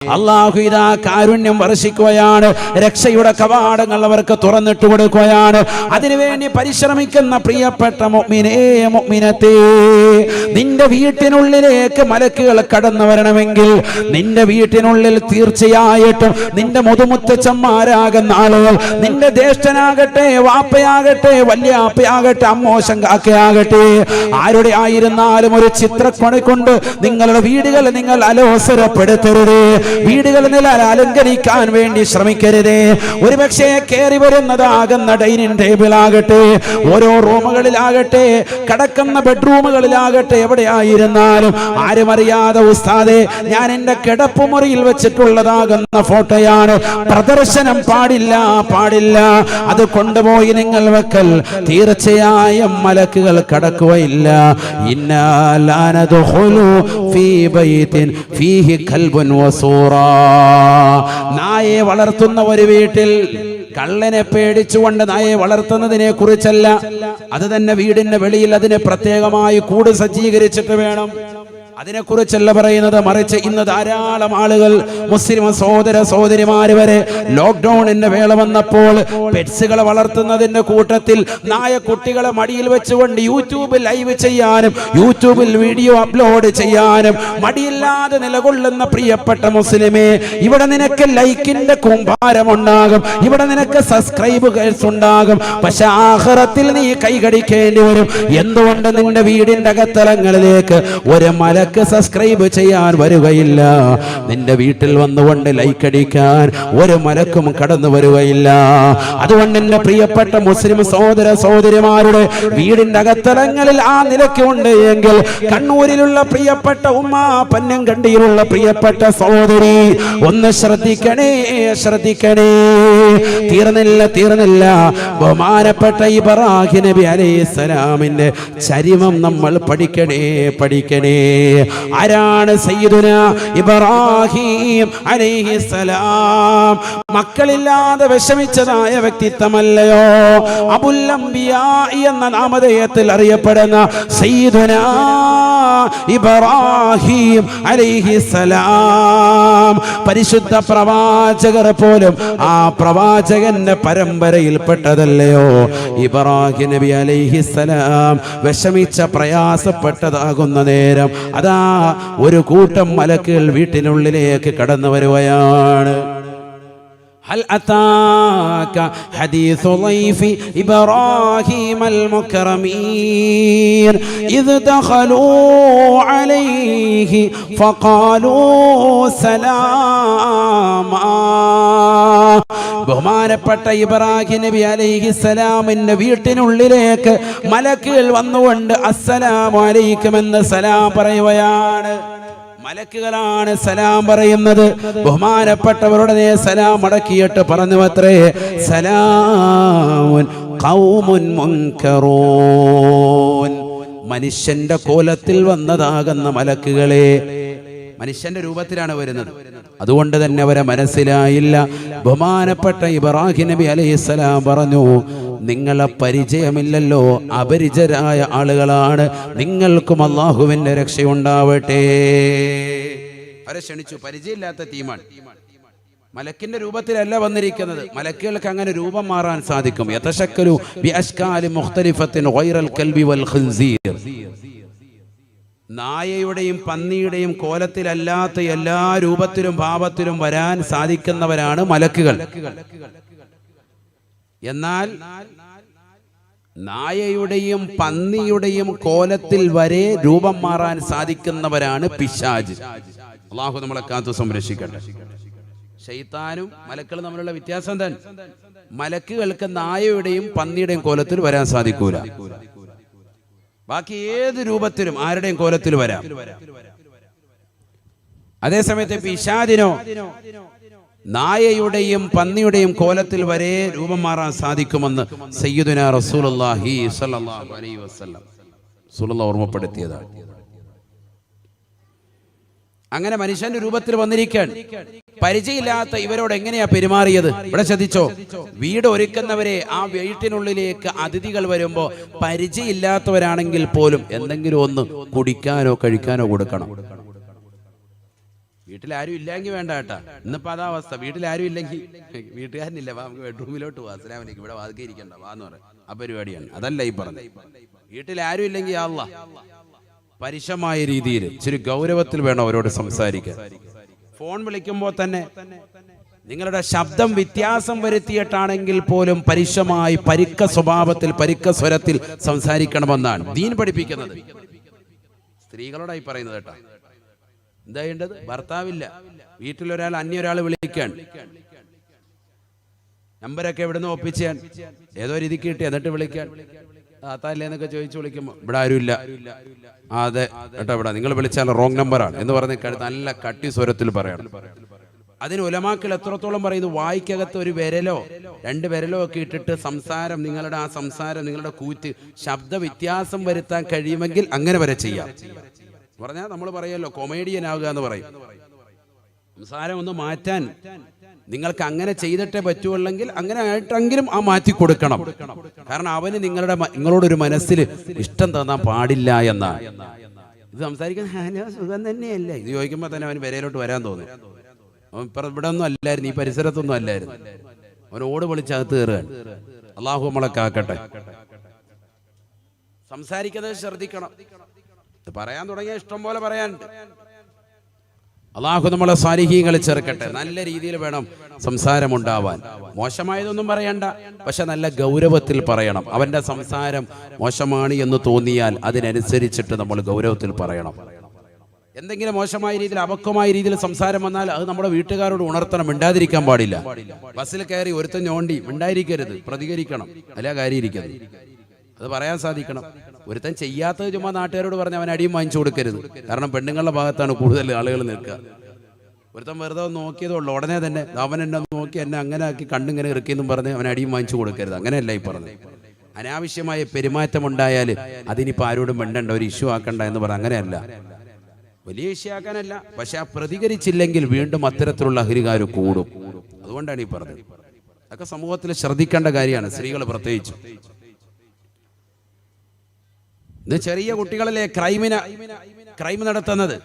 അല്ലാഹു ഇതാ കാരുണ്യം വർഷിക്കുകയാണ്. രക്ഷയുടെ കവാടങ്ങൾ അവർക്ക് തുറന്നിട്ട് കൊടുക്കുകയാണ്. അതിനുവേണ്ടി പരിശ്രമിക്കുന്ന പ്രിയപ്പെട്ട മുഅ്മിനേ മുഅ്മിനത്തേ, നിന്റെ വീട്ടിനുള്ളിലേക്ക് മലക്കുകൾ കടന്നു വരണമെങ്കിൽ നിന്റെ വീട്ടിനുള്ളിൽ തീർച്ചയായിട്ടും നിന്റെ മുതുമുത്തച്ഛന്മാരാകുന്ന ആളുകൾ, നിന്റെ ജ്യേഷ്ഠനാകട്ടെ, വാപ്പയാകട്ടെ, വല്യാപ്പയാകട്ടെ, അമ്മോശങ്കാക്കയാകട്ടെ, ആരുടെ ആയിരുന്നാലും ഒരു ചിത്രപ്പണി കൊണ്ട് നിങ്ങളുടെ വീടുകൾ നിങ്ങൾ അലോസരപ്പെടുത്തരുത്. വീടുകൾ നിലൽ അലങ്കരിക്കാൻ വേണ്ടി ശ്രമിക്കരുത്. ഒരുപക്ഷെ കയറി വരുന്നതാകുന്ന ഡൈനിങ് ടേബിൾ ആകട്ടെ, ഓരോ റൂമുകളിലാകട്ടെ, കടക്കുന്ന ബെഡ്റൂമുകളിലാകട്ടെ, എവിടെയായിരുന്നാലും ആരും അറിയാതെ ഉസ്താദേ ഞാൻ എന്റെ കിടപ്പുമുറിയിൽ വെച്ചിട്ടുള്ളതാകുന്ന ഫോട്ടോയാണ്, പ്രദർശനം പാടില്ല, പാടില്ല, അത് കൊണ്ടുപോയി നിങ്ങൾ വെക്കൽ. തീർച്ചയായും മലക്കുകൾ കടക്കുകയില്ല. ഇന്നാ ലാ നദ്ഖുലു ഫീ ബൈത്തിൻ ഫീഹി കൽബുൻ വസൂറ. നായെ വളർത്തുന്ന ഒരു വീട്ടിൽ കള്ളനെ പേടിച്ചുകൊണ്ട് നായെ വളർത്തുന്നതിനെ കുറിച്ചല്ല, അത് തന്നെ വീടിന്റെ വെളിയിൽ അതിനെ പ്രത്യേകമായി കൂട് സജ്ജീകരിച്ചിട്ട് വേണം, അതിനെക്കുറിച്ചല്ല പറയുന്നത്. മറിച്ച് ഇന്ന് ധാരാളം ആളുകൾ, മുസ്ലിം സഹോദര സഹോദരിമാര് വരെ ലോക്ക്ഡൌണിന്റെ വേള വന്നപ്പോൾ പെറ്റ്സുകളെ വളർത്തുന്നതിന്റെ കൂട്ടത്തിൽ നായക്കുട്ടികളെ മടിയിൽ വെച്ചുകൊണ്ട് യൂട്യൂബിൽ ലൈവ് ചെയ്യാനും യൂട്യൂബിൽ വീഡിയോ അപ്ലോഡ് ചെയ്യാനും മടിയില്ലാതെ നിലകൊള്ളുന്ന പ്രിയപ്പെട്ട മുസ്ലിമേ, ഇവിടെ നിനക്ക് ലൈക്കിന്റെ കൂമ്പാരമുണ്ടാകും, ഇവിടെ നിനക്ക് സബ്സ്ക്രൈബേഴ്സ് ഉണ്ടാകും, പക്ഷെ ആഖിറത്തിൽ നീ കൈകടിക്കേണ്ടി വരും. എന്തുകൊണ്ട്? നിന്റെ വീടിന്റെ അകത്തളങ്ങളിലേക്ക് ഒരു മല സബ്സ്ക്രൈബ് ചെയ്യാൻ വരികയില്ല. നിന്റെ വീട്ടിൽ വന്നുകൊണ്ട് ലൈക്ക് അടിക്കാൻ ഒരു മലക്കും കടന്നു വരികയില്ല. അതുകൊണ്ട് എന്റെ പ്രിയപ്പെട്ട മുസ്ലിം സഹോദര സഹോദരിമാരുടെ വീടിന്റെ അകത്തളങ്ങളിൽ ആ നിലയ്ക്കുണ്ട് എങ്കിൽ കണ്ണൂരിലുള്ള പ്രിയപ്പെട്ട ഉമ്മ, പന്നംകണ്ടിയിലുള്ള പ്രിയപ്പെട്ട സഹോദരി, ഒന്ന് ശ്രദ്ധിക്കണേ, ശ്രദ്ധിക്കണേ. തീർന്നില്ല. ബഹുമാനപ്പെട്ട ഇബ്രാഹിം നബി അലൈഹിസ്സലാമിന്റെ ചരിമം നമ്മൾ പഠിക്കണേ. ആരാണ്? സയ്യിദുനാ ഇബ്രാഹിം അലൈഹിസ്സലാം. മക്കളില്ലാതെ വിഷമിച്ചതായ വ്യക്തിത്വമല്ലയോ? അബുൽ അംബിയാ എന്ന നാമധേയത്തിൽ അറിയപ്പെടുന്ന സയ്യിദുനാ ഇബ്രാഹിം അലൈഹിസ്സലാം. പരിശുദ്ധ പ്രവാചകർ പോലും ആ പ്രവാചകന്റെ പരമ്പരയിൽപ്പെട്ടതല്ലയോ? ഇബ്രാഹിം നബി അലൈഹിസ്സലാം വിഷമിച്ച പ്രയാസപ്പെട്ടതാകുന്ന നേരം അതാ ഒരു കൂട്ടം മലക്കുകൾ വീട്ടിനുള്ളിലേക്ക് കടന്നു വരുകയാണ്. هل أتاك حديث ضيف إبراهيم المكرمين إذ دخلوا عليه فقالوا سلاما. ബഹുമാനപ്പെട്ട ഇബ്രാഹിം നബി അലൈഹിസ്സലാമിന്റെ വീട്ടിനുള്ളിലേക്ക് മലക്കുകൾ വന്നുകൊണ്ട് അസ്സലാമു അലൈക്കും എന്ന് സലാം പറയുകയാണ്. മലക്കുകളാണ് സലാം പറയുന്നത്. ബഹുമാനപ്പെട്ടവരുടെ സലാം അടക്കിയിട്ട് പറഞ്ഞു അത്രേ, സലാമുൻ ഖൗമുൻ മുൻകറൂൻ. മനുഷ്യന്റെ കോലത്തിൽ വന്നതാകുന്ന മലക്കുകളെ, മനുഷ്യന്റെ രൂപത്തിലാണ് വരുന്നത്, അതുകൊണ്ട് തന്നെ അവരെ മനസ്സിലായില്ല. ബഹുമാനപ്പെട്ട ഇബ്രാഹിം നബി അലൈഹിസ്സലാം പറഞ്ഞു, നിങ്ങളെ പരിചയമില്ലല്ലോ, അപരിചിതരായ ആളുകളാണ്, നിങ്ങൾക്കും അല്ലാഹുവിന്റെ രക്ഷയുണ്ടാവട്ടെ. അവരെ ക്ഷണിച്ചു. പരിചയമില്ലാത്ത ടീമാണ്. മലക്കിന്റെ രൂപത്തിലല്ല വന്നിരിക്കുന്നത്. മലക്കുകൾക്ക് അങ്ങനെ രൂപം മാറാൻ സാധിക്കും. യതശക്കലു ബി അശ്കാലി മുഖ്തലിഫത്തിൻ ഗൈറൽ കൽബി വൽ ഖിൻസീർ. നായയുടെയും പന്നിയുടെയും കോലത്തിലല്ലാത്ത എല്ലാ രൂപത്തിലും ഭാവത്തിലും വരാൻ സാധിക്കുന്നവരാണ് മലക്കുകൾ. എന്നാൽ നായയുടെയും പന്നിയുടെയും കോലത്തിൽ വരെ രൂപം മാറാൻ സാധിക്കുന്നവരാണ് പിശാച്. അല്ലാഹു നമ്മളെ കാത്തു സംരക്ഷിക്കട്ടെ. ശൈത്താനും മലക്കുകളും തമ്മിലുള്ള വ്യത്യാസം തന്നെ, മലക്കുകൾക്ക് നായയുടെയും പന്നിയുടെയും കോലത്തിൽ വരാൻ സാധിക്കൂല. ബാക്കി ഏത് രൂപത്തിലും ആരുടെയും കോലത്തിൽ വരാം. അതേസമയത്ത് പിശാചിനോ നായയുടെയും പന്നിയുടെയും കോലത്തിൽ വരെ രൂപം മാറാൻ സാധിക്കുമെന്ന് സയ്യിദുനാ റസൂലുള്ളാഹി സ്വല്ലല്ലാഹു അലൈഹി വസല്ലം ഓർമ്മപ്പെടുത്തിയതാണ്. അങ്ങനെ മനുഷ്യന്റെ രൂപത്തിൽ വന്നിരിക്കാൻ പരിചയമില്ലാത്ത ഇവരോട് എങ്ങനെയാ പെരുമാറിയത്? ഇവിടെ ശ്രദ്ധിച്ചോ, വീട് ഒരുക്കുന്നവരെ ആ വീട്ടിനുള്ളിലേക്ക് അതിഥികൾ വരുമ്പോ പരിചയമില്ലാത്തവരാണെങ്കിൽ പോലും എന്തെങ്കിലും ഒന്ന് കുടിക്കാനോ കഴിക്കാനോ കൊടുക്കണം. വീട്ടിലാരും ഇല്ലെങ്കിൽ വേണ്ട കേട്ടാ. ഇന്നിപ്പോ അതാ അവസ്ഥ. വീട്ടിലാരും ഇല്ലെങ്കിൽ വീട്ടുകാരനില്ല, വാ നമുക്ക് ബെഡ്റൂമിലോട്ട് പോവാ, അസ്സലാമലൈക്കും, ഇവിടെ വാതിക്കെ ഇരിക്കണ്ട വാന്ന് പറയും. ആ പരിപാടിയാണ്. അതല്ല ഈ പറഞ്ഞത്. വീട്ടിലാരും ഇല്ലെങ്കിൽ അല്ലാഹ് പരുഷമായ രീതിയിൽ ഇച്ചിരി ഗൗരവത്തിൽ വേണം അവരോട് സംസാരിക്കാൻ. ഫോൺ വിളിക്കുമ്പോൾ തന്നെ നിങ്ങളുടെ ശബ്ദം വ്യത്യാസം വരുത്തിയിട്ടാണെങ്കിൽ പോലും പരുഷമായി പരുക്ക സ്വഭാവത്തിൽ പരുക്ക സ്വരത്തിൽ സംസാരിക്കണമെന്നാണ് ദീൻ പഠിപ്പിക്കുന്നത്. സ്ത്രീകളോടായി പറയുന്നത് കേട്ടോ. എന്താ ചെയ്യേണ്ടത്? ഭർത്താവില്ല, വീട്ടിലൊരാൾ അന്യൊരാൾ വിളിക്കാൻ, നമ്പരൊക്കെ എവിടുന്ന് ഒപ്പിച്ചാൻ, ഏതോ രീതിക്ക് കിട്ടി, എന്നിട്ട് വിളിക്കാൻ, താത്താല്ലേ എന്നൊക്കെ ചോദിച്ചു വിളിക്കുമ്പോൾ ഇവിടെ ആരുമില്ല. അതെ കേട്ടോ, ഇവിടെ നിങ്ങൾ വിളിച്ചാൽ റോങ് നമ്പറാണ് എന്ന് പറഞ്ഞ് നല്ല കട്ടി സ്വരത്തിൽ പറയണം. അതിന് ഉലമാക്കൾ എത്രത്തോളം പറയുന്നു, വായിക്കകത്ത് ഒരു വിരലോ 2 വിരലോ ഒക്കെ ഇട്ടിട്ട് സംസാരം, നിങ്ങളുടെ ആ സംസാരം, നിങ്ങളുടെ കൂറ്റ് ശബ്ദ വ്യത്യാസം വരുത്താൻ കഴിയുമെങ്കിൽ അങ്ങനെ വരെ ചെയ്യാം. പറഞ്ഞാൽ നമ്മൾ പറയല്ലോ കൊമേഡിയൻ ആവുക എന്ന് പറയും. സംസാരം ഒന്ന് മാറ്റാൻ നിങ്ങൾക്ക് അങ്ങനെ ചെയ്തിട്ടേ പറ്റുള്ളെങ്കിൽ അങ്ങനെ ആയിട്ടെങ്കിലും ആ മാറ്റി കൊടുക്കണം. കാരണം അവന് നിങ്ങളോടൊരു മനസ്സിൽ ഇഷ്ടം തോന്നാൻ പാടില്ല എന്നാണ്. ഇത് സംസാരിക്കുന്ന സുഖം തന്നെയല്ലേ ഇത് ചോദിക്കുമ്പോൾ തന്നെ അവന് വിരയിലോട്ട് വരാൻ തോന്നും. അവൻ ഇവിടെ ഒന്നും അല്ലായിരുന്നു, ഈ പരിസരത്തൊന്നും അല്ലായിരുന്നു, അവൻ ഓട് വിളിച്ചകത്ത് കയറുകയാണ്. അള്ളാഹു നമ്മളെ കാക്കട്ടെ. സംസാരിക്കുന്നത് ശ്രദ്ധിക്കണം. പറയാൻ തുടങ്ങിയ ഇഷ്ടം പോലെ പറയാനുണ്ട്. അള്ളാഹു നമ്മളെ സാലിഹീങ്ങളിൽ ചേർക്കട്ടെ. നല്ല രീതിയിൽ വേണം സംസാരം ഉണ്ടാവാൻ. മോശമായതൊന്നും പറയണ്ട, പക്ഷെ നല്ല ഗൗരവത്തിൽ പറയണം. അവന്റെ സംസാരം മോശമാണ് എന്ന് തോന്നിയാൽ അതിനനുസരിച്ചിട്ട് നമ്മൾ ഗൗരവത്തിൽ പറയണം. എന്തെങ്കിലും മോശമായ രീതിയിൽ അപക്വമായ രീതിയിൽ സംസാരം വന്നാൽ അത് നമ്മുടെ വീട്ടുകാരോട് ഉണർത്തണം, മിണ്ടാതിരിക്കാൻ പാടില്ല. ബസ്സിൽ കയറി ഒരുത്തൻ ഞോണ്ടി മിണ്ടായിരിക്കരുത്, പ്രതികരിക്കണം, അല്ല കാര്യം ഇരിക്കുന്നത്, അത് പറയാൻ സാധിക്കണം. ഒരുത്തൻ ചെയ്യാത്തത് ചുമ്മാ നാട്ടുകാരോട് പറഞ്ഞ് അവൻ അടിയും വാങ്ങിച്ചു കൊടുക്കരുത്. കാരണം പെണ്ണുങ്ങളുടെ ഭാഗത്താണ് കൂടുതൽ ആളുകൾ നിൽക്കുക. ഒരുത്തൻ വെറുതെ നോക്കിയതുള്ളൂ, ഉടനെ തന്നെ അവൻ എന്നെ നോക്കി എന്നെ അങ്ങനെ ആക്കി കണ്ടിങ്ങനെ ഇറക്കിയെന്നും പറഞ്ഞ് അവൻ അടിയും വാങ്ങിച്ചു കൊടുക്കരുത്. അങ്ങനെയല്ല ഈ പറഞ്ഞത്. അനാവശ്യമായ പെരുമാറ്റം ഉണ്ടായാൽ അതിനിപ്പോൾ ആരോടും മിണ്ടണ്ട, ഒരു ഇഷ്യൂ ആക്കണ്ട എന്ന് പറഞ്ഞ അങ്ങനെയല്ല. വലിയ ഇഷ്യൂ ആക്കാനല്ല, പക്ഷെ ആ പ്രതികരിച്ചില്ലെങ്കിൽ വീണ്ടും അത്തരത്തിലുള്ള അഹരികാർ കൂടും. അതുകൊണ്ടാണ് ഈ പറഞ്ഞത്. അതൊക്കെ സമൂഹത്തിൽ ശ്രദ്ധിക്കേണ്ട കാര്യമാണ്, സ്ത്രീകൾ പ്രത്യേകിച്ച്. ഇത് ചെറിയ കുട്ടികളല്ലേ ക്രൈം നടത്തുന്നത്.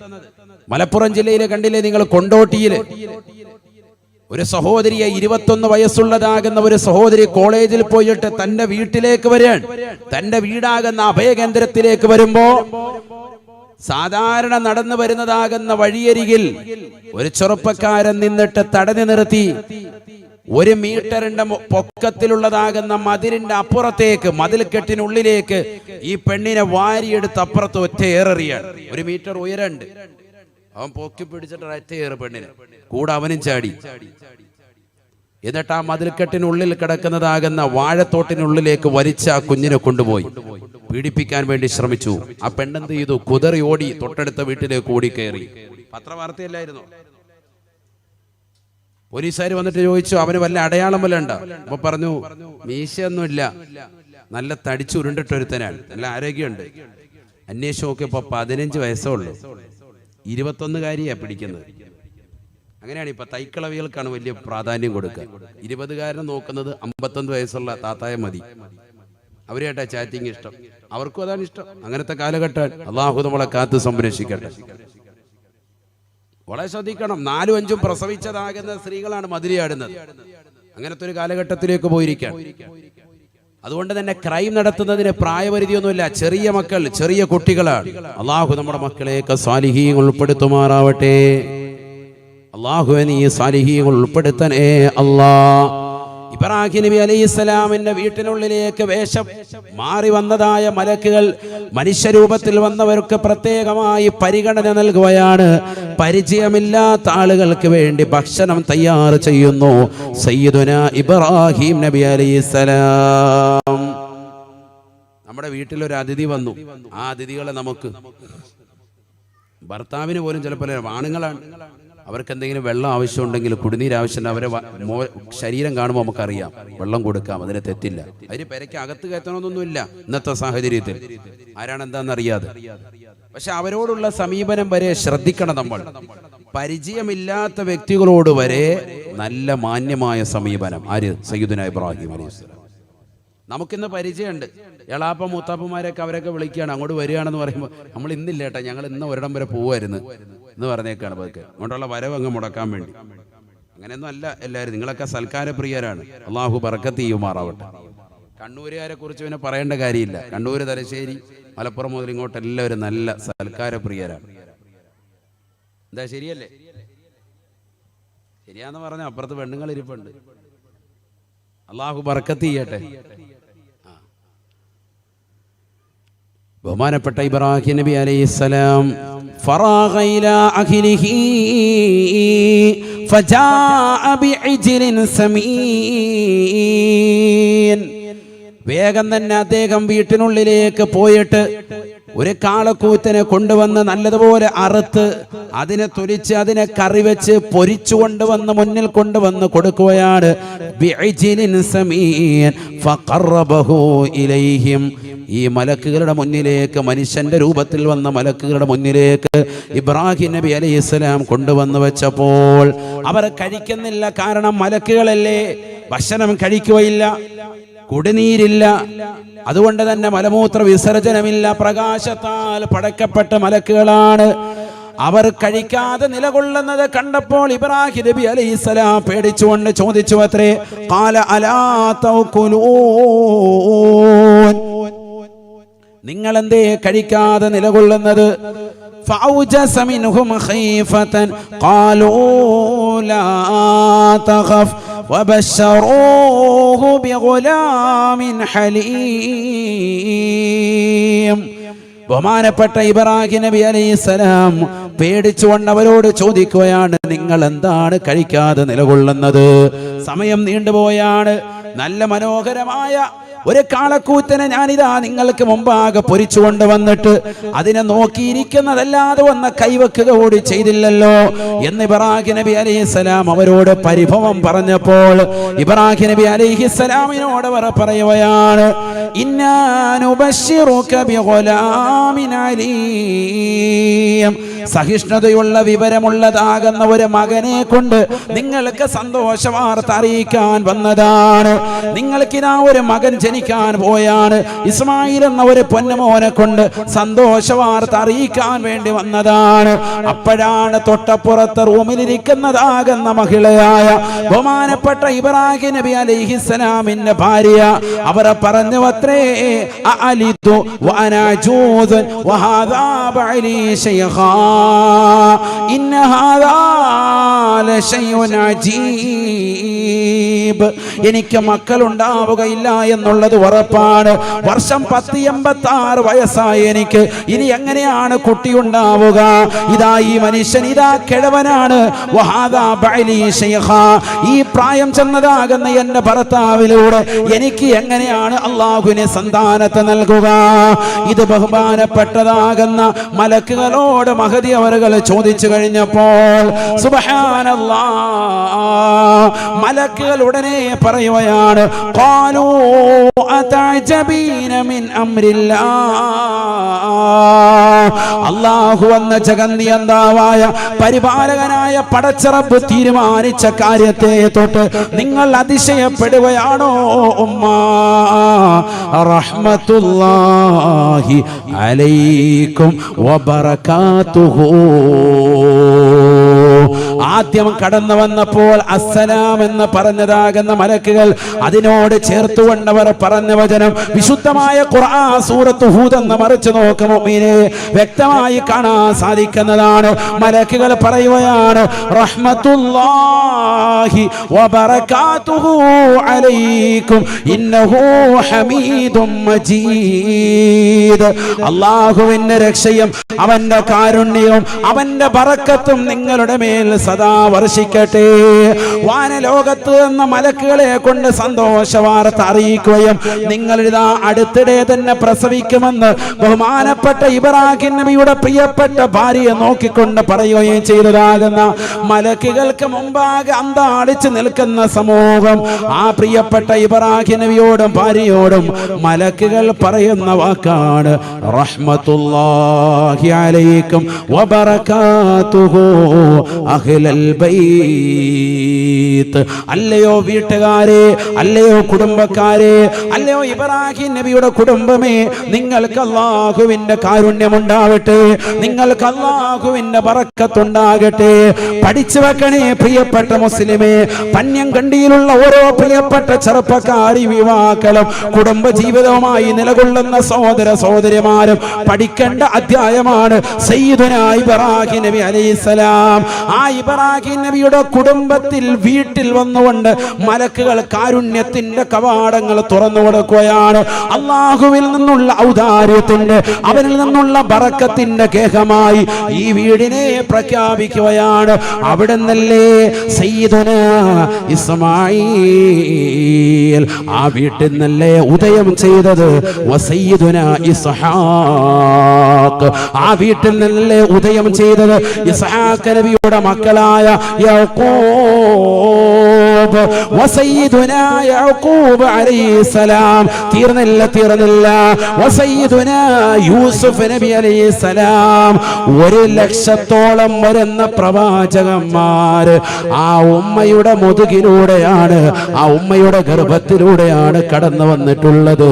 മലപ്പുറം ജില്ലയിലെ കണ്ടില്ലേ നിങ്ങൾ, കൊണ്ടോട്ടിയില് ഒരു സഹോദരിയെ 21 വയസ്സുള്ളതാകുന്ന ഒരു സഹോദരി കോളേജിൽ പോയിട്ട് തന്റെ വീട്ടിലേക്ക് വരാൻ, തന്റെ വീടാകുന്ന അഭയകേന്ദ്രത്തിലേക്ക് വരുമ്പോ സാധാരണ നടന്നു വരുന്നതാകുന്ന വഴിയരികിൽ ഒരു ചെറുപ്പക്കാരൻ നിന്നിട്ട് തടഞ്ഞു നിർത്തി 1 മീറ്ററിന്റെ പൊക്കത്തിലുള്ളതാകുന്ന മതിലിന്റെ അപ്പുറത്തേക്ക്, മതിൽക്കെട്ടിനുള്ളിലേക്ക് ഈ പെണ്ണിനെ വാരിയെടുത്ത് അപ്പുറത്ത് ഒറ്റയേറിയാണ്. 1 മീറ്റർ ഉയരണ്ട്. അവൻ പൊക്കി പിടിച്ചിട്ട് ഒറ്റയേറ് പെണ്ണിനെ, കൂടെ അവനും ചാടി. എന്നിട്ട് ആ മതിൽക്കെട്ടിനുള്ളിൽ കിടക്കുന്നതാകുന്ന വാഴത്തോട്ടിനുള്ളിലേക്ക് വലിച്ച ആ കുഞ്ഞിനെ കൊണ്ടുപോയി പീഡിപ്പിക്കാൻ വേണ്ടി ശ്രമിച്ചു. ആ പെണ്ണെന്ത് ചെയ്തു? കുതറി ഓടി തൊട്ടടുത്ത വീട്ടിലേക്ക് ഓടിക്കയറി. പത്രവാർത്തയല്ലായിരുന്നു. പോലീസുകാർ വന്നിട്ട് ചോദിച്ചു, അവന് വല്ല അടയാളം വല്ല ഉണ്ടോ? അപ്പൊ പറഞ്ഞു, മീശയൊന്നുമില്ല, നല്ല തടിച്ചു ഉരുണ്ടിട്ടൊരുത്തനാണ്, നല്ല ആരോഗ്യമുണ്ട്. അന്വേഷിച്ച് നോക്കിയപ്പോ 15 വയസ്സേ ഉള്ളൂ. 21-കാരിയാ പിടിക്കുന്നത്. അങ്ങനെയാണ് ഇപ്പൊ തൈക്കളവികൾക്കാണ് വലിയ പ്രാധാന്യം കൊടുക്കുക. 20-കാരനെ നോക്കുന്നത് 51 വയസ്സുള്ള താത്തായ മതി. അവരുമായിട്ടാ ചാറ്റിങ് ഇഷ്ടം, അവർക്കും അതാണ് ഇഷ്ടം. അങ്ങനത്തെ കാലഘട്ടം. അള്ളാഹു നമ്മളെ കാത്ത് സംരക്ഷിക്കട്ടെ. വളരെ ശ്രദ്ധിക്കണം. 4ഉം 5ഉം പ്രസവിച്ചതാകുന്ന സ്ത്രീകളാണ് മതിലിയാടുന്നത്. അങ്ങനത്തെ ഒരു കാലഘട്ടത്തിലേക്ക് പോയിരിക്കുകയാണ്. അതുകൊണ്ട് തന്നെ ക്രൈം നടത്തുന്നതിന് പ്രായപരിധിയൊന്നുമില്ല. ചെറിയ മക്കൾ, ചെറിയ കുട്ടികളാണ്. അള്ളാഹു നമ്മുടെ മക്കളെയൊക്കെ സാലിഹീൻ ഉൾപ്പെടുത്തുമാറാവട്ടെ. അള്ളാഹുവേ നീ സാലിഹീൻ ഉൾപ്പെടുത്തണേ അല്ലാഹ്. ഇബ്രാഹിം നബി അലൈഹിസ്സലാമിന്റെ വീട്ടിനുള്ളിലേക്ക് വേഷം മാറി വന്നതായ മലക്കുകൾ മനുഷ്യരൂപത്തിൽ വന്നവർക്ക് പ്രത്യേകമായി പരിഗണന നൽകുകയാണ്. പരിചയമില്ലാത്ത ആളുകൾക്ക് വേണ്ടി ഭക്ഷണം തയ്യാർ ചെയ്യുന്നു സയ്യിദുനാ ഇബ്രാഹിം നബി അലൈഹിസ്സലാം. നമ്മുടെ വീട്ടിലൊരു അതിഥി വന്നു. ആ അതിഥികളെ നമുക്ക്, ഭർത്താവിന് പോലും ചിലപ്പോൾ ആണുങ്ങളാണ്, അവർക്ക് എന്തെങ്കിലും വെള്ളം ആവശ്യമുണ്ടെങ്കിൽ, കുടിനീര് ആവശ്യമുണ്ട്, അവരെ ശരീരം കാണുമ്പോൾ നമുക്കറിയാം, വെള്ളം കൊടുക്കാം, അതിന് തെറ്റില്ല. അതിന് പെരയ്ക്ക് അകത്ത് കയറ്റണമെന്നൊന്നുമില്ല ഇന്നത്തെ സാഹചര്യത്തിൽ, ആരാണെന്താണെന്നറിയാതെ. പക്ഷെ അവരോടുള്ള സമീപനം വരെ ശ്രദ്ധിക്കണം നമ്മൾ. പരിചയമില്ലാത്ത വ്യക്തികളോട് വരെ നല്ല മാന്യമായ സമീപനം. ആര്? സയ്യിദുനാ ഇബ്രാഹിം അലൈഹിസ്സലാം. നമുക്കിന്ന് പരിചയമുണ്ട്. എളാപ്പ മൂത്താപ്പന്മാരൊക്കെ അവരൊക്കെ വിളിക്കുകയാണ്, അങ്ങോട്ട് വരികയാണെന്ന് പറയുമ്പോൾ നമ്മൾ ഇന്നില്ല ഏട്ടാ, ഞങ്ങൾ ഇന്ന് ഒരിടം വരെ പോവായിരുന്നു എന്ന് പറഞ്ഞേക്കാണ്. പതുക്കെ അങ്ങോട്ടുള്ള വരവ് അങ്ങ് മുടക്കാൻ വേണ്ടി. അങ്ങനെയൊന്നും അല്ല എല്ലാവരും. നിങ്ങളൊക്കെ സൽക്കാരപ്രിയരാണ്. അള്ളാഹു ബർക്കത്ത് ചെയ്യുമാറാവട്ടെ. കണ്ണൂരുകാരെ കുറിച്ച് പിന്നെ പറയേണ്ട കാര്യമില്ല. കണ്ണൂർ, തലശ്ശേരി, മലപ്പുറം മുതൽ ഇങ്ങോട്ട് എല്ലാവരും നല്ല സൽക്കാരപ്രിയരാണ്. എന്താ ശരിയല്ലേ? ശരിയാന്ന് പറഞ്ഞ അപ്പുറത്ത് പെണ്ണുങ്ങൾ ഇരിപ്പുണ്ട്. അള്ളാഹു ബർക്കത്ത് ചെയ്യട്ടെ. ബഹുമാനപ്പെട്ട ഇബ്രാഹിം നബി അലൈഹിസ്സലാം ഫറാഗ ഇലാ അഹ്ലിഹി ഫജാഅ ബിഇജ്ലിൻ സമീൻ. വേഗം തന്നെ അദ്ദേഹം വീട്ടിനുള്ളിലേക്ക് പോയിട്ട് ഒരു കാളക്കൂത്തിനെ കൊണ്ടുവന്ന് നല്ലതുപോലെ അറുത്ത് അതിനെ തൊലിച്ച് അതിനെ കറി വെച്ച് പൊരിച്ചു കൊണ്ടുവന്ന് മുന്നിൽ കൊണ്ടുവന്ന് കൊടുക്കുകയാണ്. ബിഇജ്ലിൻ സമീൻ ഫഖറബഹു ഇലൈഹിം. ഈ മലക്കുകളുടെ മുന്നിലേക്ക്, മനുഷ്യന്റെ രൂപത്തിൽ വന്ന മലക്കുകളുടെ മുന്നിലേക്ക് ഇബ്രാഹിം നബി അലൈഹിസ്സലാം കൊണ്ടുവന്ന് വെച്ചപ്പോൾ അവർ കഴിക്കുന്നില്ല. കാരണം മലക്കുകളല്ലേ, ഭക്ഷണം കഴിക്കുകയില്ല, കുടിനീരില്ല, അതുകൊണ്ട് തന്നെ മലമൂത്ര വിസർജനമില്ല. പ്രകാശത്താൽ പടക്കപ്പെട്ട മലക്കുകളാണ്. അവർ കഴിക്കാതെ നിലകൊള്ളുന്നത് കണ്ടപ്പോൾ ഇബ്രാഹിം നബി അലൈഹിസ്സലാം പേടിച്ചുകൊണ്ട് ചോദിച്ചു അത്രേ, ഖാല അലാ തൗകുലൂൻ, നിങ്ങൾ എന്തേ കഴിക്കാതെ നിലകൊള്ളുന്നത്? فأوجس منهم خيفة قالوا لا تخف وبشروه بغلام حليم. ബഹുമാനപ്പെട്ട ഇബ്രാഹിം നബി അലൈഹിസ്സലാം പേടിച്ചുകൊണ്ട് അവരോട് ചോദിക്കുകയാണ്, നിങ്ങൾ എന്താണ് കഴിക്കാതെ നിലകൊള്ളുന്നത്? സമയം നീണ്ടുപോയാണ്. നല്ല മനോഹരമായ ഒരു കാളക്കൂത്തിനെ ഞാനിതാ നിങ്ങൾക്ക് മുമ്പാകെ പൊരിച്ചു കൊണ്ടുവന്നിട്ട് അതിനെ നോക്കിയിരിക്കുന്നതല്ലാതെ വന്ന കൈവെക്കുക കൂടി ചെയ്തില്ലല്ലോ എന്ന് ഇബ്രാഹിം നബി അലൈഹിസ്സലാം അവരോട് പരിഭവം പറഞ്ഞപ്പോൾ ഇബ്രാഹിം നബി അലൈഹിസ്സലാമിനോട് അവർ പറയുകയാണ്, ഇന്നാ നുബശ്ശിറുക ബിഗുലാമിൻ അലീം. സഹിഷ്ണുതയുള്ള വിവരമുള്ളതാകുന്ന ഒരു മകനെ കൊണ്ട് നിങ്ങൾക്ക് സന്തോഷ വാർത്ത അറിയിക്കാൻ വന്നതാണ്. നിങ്ങൾക്കിതാ ഒരു മകൻ ജനിക്കാൻ പോയാണ്. ഇസ്മായിൽ എന്ന ഒരു പൊന്നുമോനെ കൊണ്ട് സന്തോഷ വാർത്ത അറിയിക്കാൻ വേണ്ടി വന്നതാണ്. അപ്പോഴാണ് തൊട്ടപ്പുറത്ത് റൂമിലിരിക്കുന്നതാകുന്ന മഹിളയായ ബഹുമാനപ്പെട്ട ഇബ്രാഹിം നബി അലൈഹിസ്സലാമിന്റെ ഭാര്യ അവർ പറഞ്ഞു അത്രേ, അഅലിതു വഅനാ ജൂദുൻ വഹാദാ ബഅലി ശൈഖാ ഇന്ന ഹാദാ ലശൈഉൻ അജീബ്. എനിക്ക് മക്കളുണ്ടാവുകയില്ല എന്നുള്ളത് ഉറപ്പാണ്. വർഷം 1086 വയസ്സായി എനിക്ക്. ഇനി എങ്ങനെയാണ് കുട്ടി ഉണ്ടാവുക? ഇതാ ഈ മനുഷ്യൻ ഇതാ കിഴവനാണ്. വഹാദാ ബഅലി ശൈഖാ. ഈ പ്രായം ചെന്നതാകുന്ന എന്റെ ഭർത്താവിലൂടെ എനിക്ക് എങ്ങനെയാണ് അല്ലാഹുവിനെ സന്താനത്തെ നൽകുക? ഇത് ബഹുമാനപ്പെട്ടതാകുന്ന മലക്കുകളോട് മഹദി അവരുകൾ ചോദിച്ചു കഴിഞ്ഞപ്പോൾ സുബ്ഹാനല്ലാഹ്, മലക്കുകൾ ഉടനെ പറയുകയാണ്, ഖാലൂ അതഅജബീന മിൻ അംരില്ലാഹ്. അല്ലാഹു എന്ന ജഗന്നിയന്താവായ പരിപാലകനായ പടച്ചറബ് തീരുമാനിച്ച കാര്യത്തെ തൊട്ട് നിങ്ങൾ അതിശയപ്പെടുകയാണോ ഉമ്മ? റഹ്മത്തുള്ളാഹി അലൈക്കും വബറകാതുഹു. ആദ്യം കടന്നു വന്നപ്പോൾ അസ്സലാം എന്ന് പറഞ്ഞതാകുന്ന മലക്കുകൾ അതിനോട് ചേർത്തുകൊണ്ടവർ പറഞ്ഞ വചനം വിശുദ്ധമായ ഖുർആൻ സൂറത്ത് ഹൂദ് എന്ന് മറിച്ച് നോക്ക് മുഅ്മിനേ, വ്യക്തമായി കാണാൻ സാധിക്കുന്നതാണ്. മലക്കുകൾ പറയുകയാണ്, റഹ്മത്തുള്ളാഹി വബറകാതുഹു അലൈക്കും ഇന്നഹു ഹമീദും മജീദ്. അല്ലാഹുവിന്റെ രക്ഷയും അവന്റെ കാരുണ്യവും അവന്റെ ബറക്കത്തും നിങ്ങളുടെ മേൽ സദാ വർഷിക്കട്ടെ. വാനലോകത്ത് എന്ന മലക്കുകളെ കൊണ്ട് സന്തോഷ വാർത്ത അറിയിക്കുകയും നിങ്ങളിതാ അടുത്തിടെ തന്നെ പ്രസവിക്കുമെന്ന് ബഹുമാനപ്പെട്ട ഇബ്രാഹിം നബിയുടെ പ്രിയപ്പെട്ട ഭാര്യയെ നോക്കിക്കൊണ്ട് പറയുകയും ചെയ്തതാകുന്ന മലക്കുകൾക്ക് മുമ്പാകെ അന്താളിച്ച് നിൽക്കുന്ന സമൂഹം ആ പ്രിയപ്പെട്ട ഇബ്രാഹിം നബിയോടും ഭാര്യയോടും മലക്കുകൾ പറയുന്ന വാക്കാണ് റഹ്മത്തുള്ളാഹി അലൈക്കും വബറകാതുഹു അഹ്ല അഹ്ലൽ ബൈത്ത്. അല്ലയോ വീട്ടുകാരെ, അല്ലയോ കുടുംബക്കാരെ, അല്ലയോ ഇബ്രാഹിം നബിയുടെ കുടുംബമേ, നിങ്ങൾക്ക് അല്ലാഹുവിന്റെ കാരുണ്യമുണ്ടാവട്ടെ, നിങ്ങൾക്ക് അല്ലാഹുവിന്റെ ബറക്കത്തുണ്ടാകട്ടെ. പഠിച്ചു വെക്കണേ പ്രിയപ്പെട്ട മുസ്ലിമേ. പന്യംകണ്ടിയിലുള്ള ഓരോ പ്രിയപ്പെട്ട ചെറുപ്പക്കാരി യുവാക്കളും കുടുംബ ജീവിതവുമായി നിലകൊള്ളുന്ന സഹോദര സഹോദരിമാരും പഠിക്കേണ്ട അധ്യായമാണ് സയ്യിദുനാ ഇബ്രാഹിം നബി അലൈഹിസ്സലാം. ആ ഇബ്രാഹിം നബിയുടെ കുടുംബത്തിൽ വീട്ടിൽ വന്നുകൊണ്ട് മലക്കുകൾ കാരുണ്യത്തിന്റെ കവാടങ്ങൾ തുറന്നു കൊടുക്കുകയാണ്. അല്ലാഹുവിൽ നിന്നുള്ള ഔദാര്യത്തിന്റെ, അവനിൽ നിന്നുള്ള ബറക്കത്തിന്റെ കേഹമായി ഈ വീടിനെ പ്രഖ്യാപിക്കുകയാണ്. അവിടെ നിന്നല്ലേ സയ്യിദുനാ ഇസ്മാഈൽ ആ വീട്ടിൽ നിന്നല്ലേ ഉദയം ചെയ്തത്. വസയ്യിദുനാ ഇസ്ഹാഖ് ആ വീട്ടിൽ നിന്നല്ലേ ഉദയം ചെയ്തത്. ഇസ്ഹാഖ് നബിയുടെ മക്കളായ യാക്കൂബ്, വസയ്യിദുനാ യാക്കൂബ് അലൈഹിസ്സലാം. തീർന്നില്ല. വസയ്യിദുനാ യൂസുഫ് നബി അലൈഹിസ്സലാം. 1,00,000-ഓളം വരുന്ന പ്രവാചകന്മാര് ആ ഉമ്മയുടെ മുതുകിലൂടെയാണ്, ആ ഉമ്മയുടെ ഗർഭത്തിലൂടെയാണ് കടന്നു വന്നിട്ടുള്ളത്.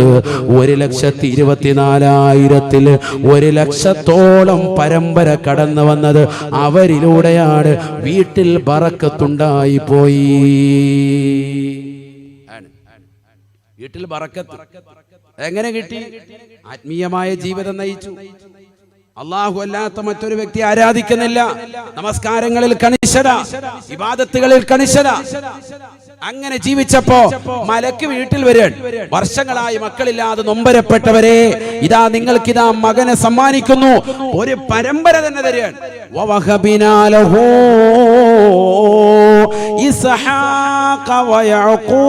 1,24,000-ൽ 1,00,000-ഓളം പരമ്പര കടന്നു വന്നത് അവരിലൂടെയാണ്. വീട്ടിൽ ബറക്കത്തുണ്ടായി പോയി. വീട്ടിൽ ബറക്കത്ത് എങ്ങനെ കിട്ടി? ആത്മീയമായ ജീവിതം നയിച്ചു. അല്ലാഹു അല്ലാത്ത മറ്റൊരു വ്യക്തി ആരാധിക്കുന്നില്ല. നമസ്കാരങ്ങളിൽ കണിശത, ഇബാദത്തുകളിൽ കണിശത. അങ്ങനെ ജീവിച്ചപ്പോ മലക്ക് വീട്ടിൽ വരാൻ. വർഷങ്ങളായി മക്കളില്ലാതെ നൊമ്പരപ്പെട്ടവരെ, ഇതാ നിങ്ങൾക്കിതാ മകനെ സമ്മാനിക്കുന്നു. ഒരു പരമ്പര തന്നെ തരാൻ. വവഹബിനാ ലഹു ഇസ്ഹാഖ വയഅഖൂബ്.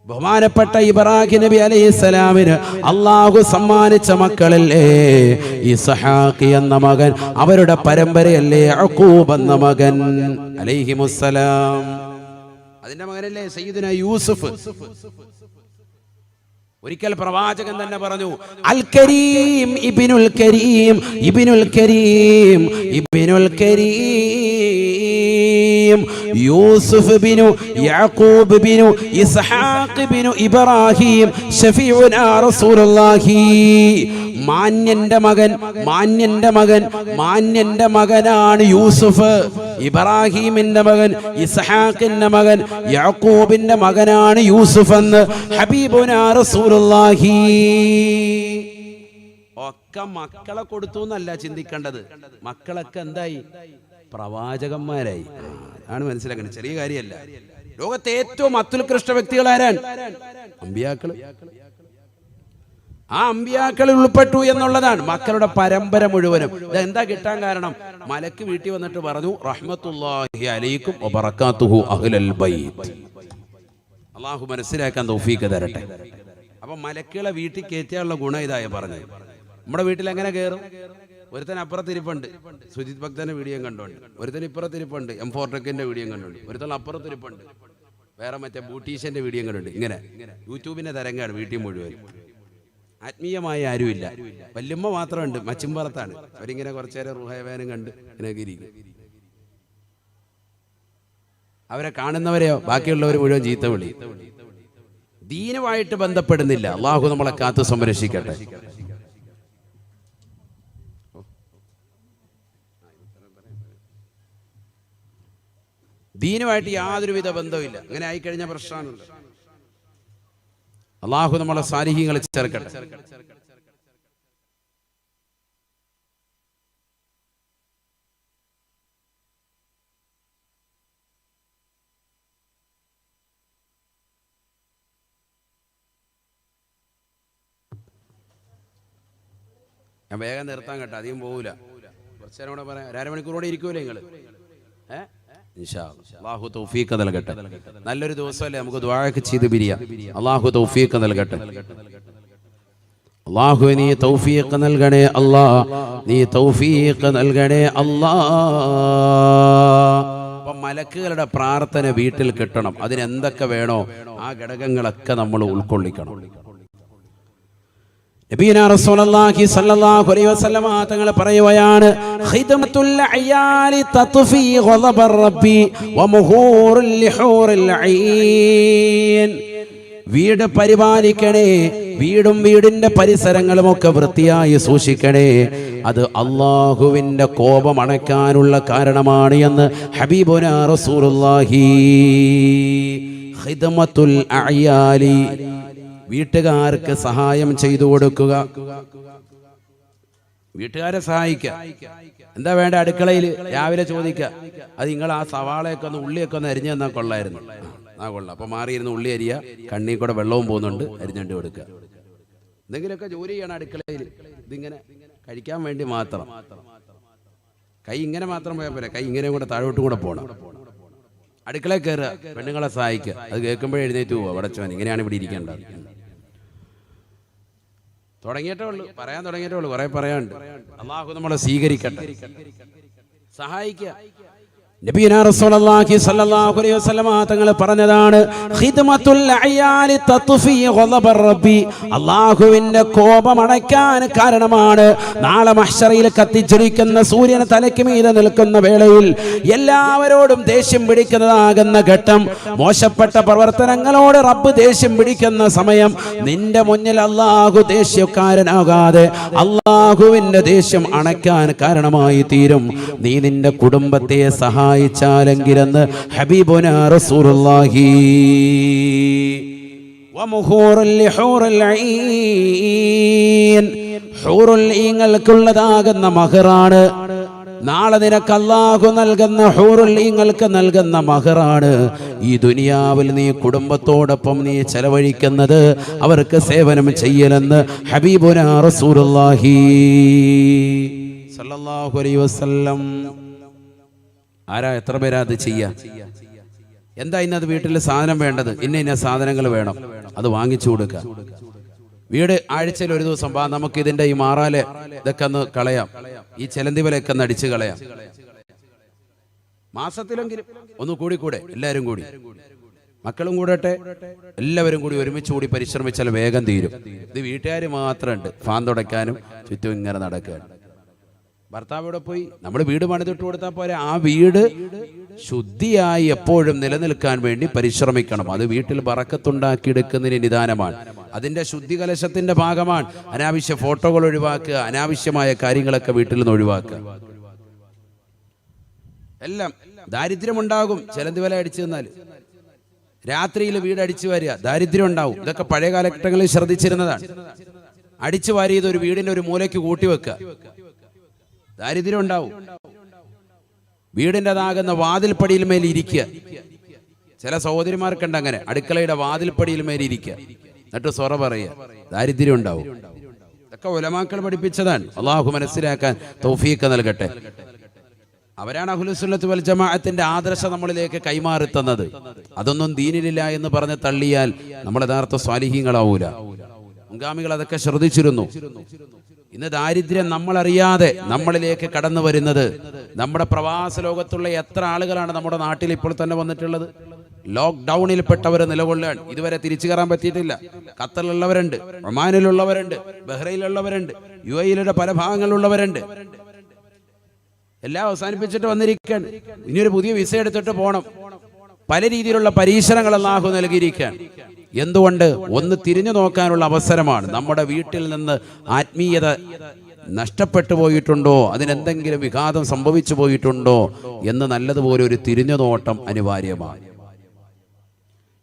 ബഹുമാനപ്പെട്ട ഇബ്രാഹിം നബി അലൈഹിസ്സലാമിന് അല്ലാഹു സമ്മാനിച്ച മക്കളല്ലേ ഇസ്ഹാഖ് എന്ന മകൻ, അവരുടെ പരമ്പരയല്ലേ യഅഖൂബ് എന്ന മകൻ അലൈഹിമുസ്സലാം. അതിന്റെ മകനല്ലേ സയ്യിദുനാ യൂസുഫ്. ഒരിക്കൽ പ്രവാചകൻ തന്നെ പറഞ്ഞു, അൽ കരീം ഇബ്നുൽ കരീം ഇബ്നുൽ കരീം ഇബ്നുൽ കരീം യൂസുഫ് ബിനു യാക്കൂബ് ബിനു ഇസ്ഹാഖ് ബിനു ഇബ്രാഹിം ശഫീഉനാ റസൂലുള്ളാഹി. മാന്യന്റെ മകൻ, മാന്യന്റെ മകൻ, മാന്യന്റെ മകനാണ് യൂസുഫ്. ഇബ്രാഹിമിന്റെ മകൻ, ഇസ്ഹാഖിന്റെ മകൻ, യാക്കൂബിന്റെ മകനാണ് യൂസുഫ് എന്ന് ഹബീബുനാ റസൂലുള്ളാഹി. ഒക്കെ മക്കളെ കൊടുത്തു എന്നല്ല ചിന്തിക്കേണ്ടത്. മക്കളൊക്കെ എന്തായി? പ്രവാചകന്മാരായി. ആണ് മനസ്സിലാക്കുന്നത്. ചെറിയ കാര്യമല്ല. ലോകത്തെ ഏറ്റവും അത്യുത്കൃഷ്ട വ്യക്തികൾ ആരാണ്? അമ്പിയാക്കള്. ആ അമ്പിയാക്കളിൽ ഉൾപ്പെട്ടു എന്നുള്ളതാണ്. മക്കളുടെ പരമ്പര മുഴുവനും. ഇതെന്താ കിട്ടാൻ കാരണം? മലക്ക് വീട്ടിൽ വന്നിട്ട് പറഞ്ഞു, റഹ്മത്തുള്ളാഹി അലൈക്കും വബറകാതുഹു അഹ്ലൽ ബൈത്ത്. അല്ലാഹു മനസ്സിലാക്കാൻ തൗഫീഖ് തരട്ടെ. അപ്പൊ മലക്കുകളെ വീട്ടിൽ കയറ്റിയുള്ള ഗുണം ഇതായ പറഞ്ഞത്. നമ്മുടെ വീട്ടിൽ എങ്ങനെ കയറും? ഒരുത്തൻ അപ്പുറത്തിരിപ്പുണ്ട്, സുജിത് ഭക്തന്റെ വീഡിയോ കണ്ടോണ്ട്. ഒരുത്തൻ ഇപ്പുറത്തിരിപ്പുണ്ട്, M4ടെക്കിന്റെ വീഡിയോ കണ്ടോണ്ട്. ഒരുത്തൻ അപ്പുറത്തിരിപ്പുണ്ട്, വേറെ മറ്റേ ബൂട്ടീഷ്യന്റെ വീഡിയോ കണ്ടോണ്ട്. ഇങ്ങനെ യൂട്യൂബിന്റെ തരംഗാണ് വീട്ടിൽ മുഴുവൻ. ആത്മീയമായ ആരുമില്ല. വല്യമ്മ മാത്രമുണ്ട്, മച്ചിമ്പറത്താണ്. അവരിങ്ങനെ കുറച്ചു നേരം റുഹൈവാനും കണ്ട് ഇങ്ങനെയൊക്കെ ഇരിക്കും. അവരെ കാണുന്നവരെയോ ബാക്കിയുള്ളവർ മുഴുവൻ ചീത്ത വിളി. ദീനുമായിട്ട് ബന്ധപ്പെടുന്നില്ല. അള്ളാഹു നമ്മളെ കാത്തു സംരക്ഷിക്കട്ടെ. ദീനുമായിട്ട് യാതൊരുവിധ ബന്ധവുമില്ല. അങ്ങനെ ആയിക്കഴിഞ്ഞ പ്രശ്നമുണ്ട്. അള്ളാഹു നമ്മളെ സാലിഹീങ്ങളെ ചേർക്കട്ടെ. ഞാൻ വേഗം നിർത്താൻ കേട്ടോ, അധികം പോകൂല. കുറച്ചു നേരം കൂടെ പറയാം. 1.5 മണിക്കൂർ കൂടെ ഇരിക്കൂലേ നിങ്ങൾ? ഇൻഷാ അല്ലാഹ്. അല്ലാഹു തൗഫീഖ് നൽകട്ടെ. നല്ലൊരു ദിവസമല്ലേ, നമുക്ക് ദുആയൊക്കെ ചെയ്ത് പിരിയാം. അല്ലാഹു തൗഫീഖ് നൽകട്ടെ. അല്ലാഹു നീ തൗഫീഖ് നൽകണേ അല്ലാഹ്, നീ തൗഫീഖ് നൽകണേ അല്ലാഹ്. അപ്പം മലക്കുകളുടെ പ്രാർത്ഥന വീട്ടിൽ കിട്ടണം. അതിനെന്തൊക്കെ വേണോ ആ ഘടകങ്ങളൊക്കെ നമ്മൾ ഉൾക്കൊള്ളിക്കണം. നബിയുനാ റസൂലുള്ളാഹി സ്വല്ലല്ലാഹു അലൈഹി വസല്ലമ തങ്ങൾ പറയുകയാണ്, ഖിദ്മത്തുൽ അയാലി തത്ഫി ഗളബർ റബ്ബി വമുഹൂറുൽ ലിഹൂറിൽ ഐൻ. വീട് പരിപാലിക്കണേ, വീടും വീടിന്റെ പരിസരങ്ങളും ഒക്കെ വൃത്തിയായി സൂക്ഷിക്കണേ. അത് അള്ളാഹുവിന്റെ കോപം അണയ്ക്കാനുള്ള കാരണമാണ് എന്ന് ഹബീബുനാ റസൂലുള്ളാഹി. ഖിദ്മത്തുൽ അയാലി, വീട്ടുകാർക്ക് സഹായം ചെയ്തു കൊടുക്കുക, വീട്ടുകാരെ സഹായിക്കുക. എന്താ വേണ്ട? അടുക്കളയിൽ രാവിലെ ചോദിക്കുക, അത് നിങ്ങൾ ആ സവാളയൊക്കെ ഒന്ന് ഉള്ളിയൊക്കെ ഒന്ന് അരിഞ്ഞു തന്നാൽ കൊള്ളായിരുന്നു. ആ കൊള്ളാം. അപ്പൊ മാറിയിരുന്ന് ഉള്ളി അരിയ, കണ്ണീർ കൂടെ വെള്ളവും പോകുന്നുണ്ട്, അരിഞ്ഞുകൊണ്ട് കൊടുക്കുക. എന്തെങ്കിലുമൊക്കെ ജോലി ചെയ്യണം അടുക്കളയിൽ. ഇതിങ്ങനെ കഴിക്കാൻ വേണ്ടി മാത്രം. കൈ ഇങ്ങനെ മാത്രം പോയാൽ പോരാ, കൈ ഇങ്ങനെ കൂടെ താഴോട്ടും കൂടെ പോകണം. അടുക്കളയിൽ കയറുക, പെണ്ണുങ്ങളെ സഹായിക്കുക. അത് കേൾക്കുമ്പോഴേ എഴുന്നേറ്റ് പോവുക, വടച്ചവൻ ഇങ്ങനെയാണ് ഇവിടെ ഇരിക്കേണ്ടത്. തുടങ്ങിയിട്ടേ ഉള്ളൂ, പറയാൻ തുടങ്ങിയിട്ടേ ഉള്ളൂ, കുറെ പറയാനുണ്ട്. അള്ളാഹു നമ്മളെ സ്വീകരിക്കട്ടെ, സഹായിക്കുക. നബിയുനാ റസൂലുള്ളാഹി സ്വല്ലല്ലാഹു അലൈഹി വസല്ലമ തങ്ങൾ പറഞ്ഞതാണ്, ഖിദ്മത്തുൽ അയാലി തത്ഫി ഗളബർ റബ്ബി, അല്ലാഹുവിന്റെ കോപം അണയ്ക്കാൻ കാരണമാണ്. നാളെ മഹ്ശറിൽ കത്തിജ്വലിക്കുന്ന സൂര്യൻ തലയ്ക്ക് മീതെ നിൽക്കുന്ന വേളയിൽ എല്ലാവരോടും ദേഷ്യം പിടിക്കുന്നതാകുന്ന ഘട്ടം, മോശപ്പെട്ട പ്രവർത്തനങ്ങളോട് റബ്ബ് ദേഷ്യം പിടിക്കുന്ന സമയം, നിന്റെ മുന്നിൽ അല്ലാഹു ദേഷ്യക്കാരനാകാതെ അല്ലാഹുവിന്റെ ദേഷ്യം അണയ്ക്കാൻ കാരണമായി തീരും. നീ നിന്റെ കുടുംബത്തെ സഹായിച്ചാലെങ്കിലെന്ന് ഹബീബുനാ റസൂലുള്ളാഹി. വമുഹൂറുൽ ലിഹൂറിൽ ഐൻ, ഹൂറുൽ ഈങ്ങൾക്കുള്ളതാകുന്ന മഹറാണ്. നാളെ നിനക്ക് അല്ലാഹു നൽകുന്ന ഹൂറുൽ ഈങ്ങൾക്ക് നൽകുന്ന മഹറാണ്. ഈ ദുനിയാവിൽ നീ കുടുംബത്തോടൊപ്പം നീ ചെലവഴിക്കുന്നത്, അവർക്ക് സേവനം ചെയ്യലെന്ന് ഹബീബുനാ റസൂലുള്ളാഹി സല്ലല്ലാഹു അലൈഹി വസല്ലം. ആരാ, എത്ര പേരാ അത് ചെയ്യാ? എന്താ ഇന്നത് വീട്ടിൽ സാധനം വേണ്ടത്, ഇന്ന സാധനങ്ങൾ വേണം, അത് വാങ്ങിച്ചു കൊടുക്കുക. വീട് ആഴ്ചയിൽ ഒരു ദിവസം വാ, നമുക്ക് ഇതിന്റെ ഈ മാറാലെ ഇതൊക്കെ ഒന്ന് കളയാം, ഈ ചെലന്തി വലയൊക്കെ ഒന്ന് അടിച്ചു കളയാം. മാസത്തിലെങ്കിലും ഒന്ന് കൂടിക്കൂടെ? എല്ലാവരും കൂടി, മക്കളും കൂടട്ടെ, എല്ലാവരും കൂടി ഒരുമിച്ച് കൂടി പരിശ്രമിച്ചാൽ വേഗം തീരും. ഇത് വീട്ടുകാർ മാത്രമുണ്ട് ഫാൻ തുടയ്ക്കാനും ചുറ്റും ഇങ്ങനെ നടക്കുകയാണ്. ഭർത്താവിടെ പോയി നമ്മൾ വീട് പണിതിട്ട് കൊടുത്താൽ പോരെ, ആ വീട് ശുദ്ധിയായി എപ്പോഴും നിലനിൽക്കാൻ വേണ്ടി പരിശ്രമിക്കണം. അത് വീട്ടിൽ ബറക്കത്തുണ്ടാക്കിയെടുക്കുന്നതിന് നിദാനമാണ്, അതിന്റെ ശുദ്ധി കലശത്തിന്റെ ഭാഗമാണ്. അനാവശ്യ ഫോട്ടോകൾ ഒഴിവാക്കുക, അനാവശ്യമായ കാര്യങ്ങളൊക്കെ വീട്ടിൽ നിന്ന് ഒഴിവാക്കുക. എല്ലാം ദാരിദ്ര്യമുണ്ടാകും. ചെലന്തി വല അടിച്ചു തന്നാൽ രാത്രിയിൽ വീട് അടിച്ചു വാരുക, ദാരിദ്ര്യം ഉണ്ടാവും. ഇതൊക്കെ പഴയ കാലഘട്ടങ്ങളിൽ ശ്രദ്ധിച്ചിരുന്നതാണ്. അടിച്ചു വാരിയത് ഒരു വീടിന്റെ ഒരു മൂലയ്ക്ക് കൂട്ടിവെക്കുക, ദാരിദ്ര്യം ഉണ്ടാവും. വീടിൻ്റെതാകുന്ന വാതിൽപ്പടിയിൽ മേൽ ഇരിക്കുക. ചില സഹോദരിമാർക്കുണ്ട് അങ്ങനെ, അടുക്കളയുടെ വാതിൽപ്പടിയിൽ മേൽ ഇരിക്കുക, എന്നിട്ട് സൊറ പറയുക, ദാരിദ്ര്യം ഉണ്ടാവും. ഇതൊക്കെ ഉലമാക്കൾ പഠിപ്പിച്ചതാണ്. അള്ളാഹു മനസ്സിലാക്കാൻ തൗഫീഖ് നൽകട്ടെ. അവരാണ് അഹ്ലുസുന്നത്ത് വൽ ജമാഅത്തിന്റെ ആദർശം നമ്മളിലേക്ക് കൈമാറി തന്നത്. അതൊന്നും ദീനിലില്ല എന്ന് പറഞ്ഞ് തള്ളിയാൽ നമ്മൾ യഥാർത്ഥ സ്വാലിഹീങ്ങളാവൂല. മുൻഗാമികൾ അതൊക്കെ ശ്രദ്ധിച്ചിരുന്നു. ഇന്ന് ദാരിദ്ര്യം നമ്മളറിയാതെ നമ്മളിലേക്ക് കടന്നു വരുന്നത്, നമ്മുടെ പ്രവാസ ലോകത്തുള്ള എത്ര ആളുകളാണ് നമ്മുടെ നാട്ടിൽ ഇപ്പോൾ തന്നെ വന്നിട്ടുള്ളത്. ലോക്ക്ഡൌണിൽപ്പെട്ടവർ നിലകൊള്ളുകയാണ്. ഇതുവരെ തിരിച്ചു കയറാൻ പറ്റിയിട്ടില്ല. ഖത്തറിലുള്ളവരുണ്ട്, ഒമാനിലുള്ളവരുണ്ട്, ബഹ്റൈനിലുള്ളവരുണ്ട്, UAE പല ഭാഗങ്ങളിലുള്ളവരുണ്ട്. എല്ലാം അവസാനിപ്പിച്ചിട്ട് വന്നിരിക്കുകയാണ്. ഇനിയൊരു പുതിയ വിസ എടുത്തിട്ട് പോകണം. പല രീതിയിലുള്ള പരീക്ഷണങ്ങൾ അല്ലാഹു നൽകിയിരിക്കുകയാണ്. എന്തുകൊണ്ട്? ഒന്ന് തിരിഞ്ഞു നോക്കാനുള്ള അവസരമാണ്. നമ്മുടെ വീട്ടിൽ നിന്ന് ആത്മീയത നഷ്ടപ്പെട്ടു പോയിട്ടുണ്ടോ, അതിനെന്തെങ്കിലും വിഘാതം സംഭവിച്ചു പോയിട്ടുണ്ടോ എന്ന് നല്ലതുപോലെ ഒരു തിരിഞ്ഞു നോട്ടം അനിവാര്യമാണ്.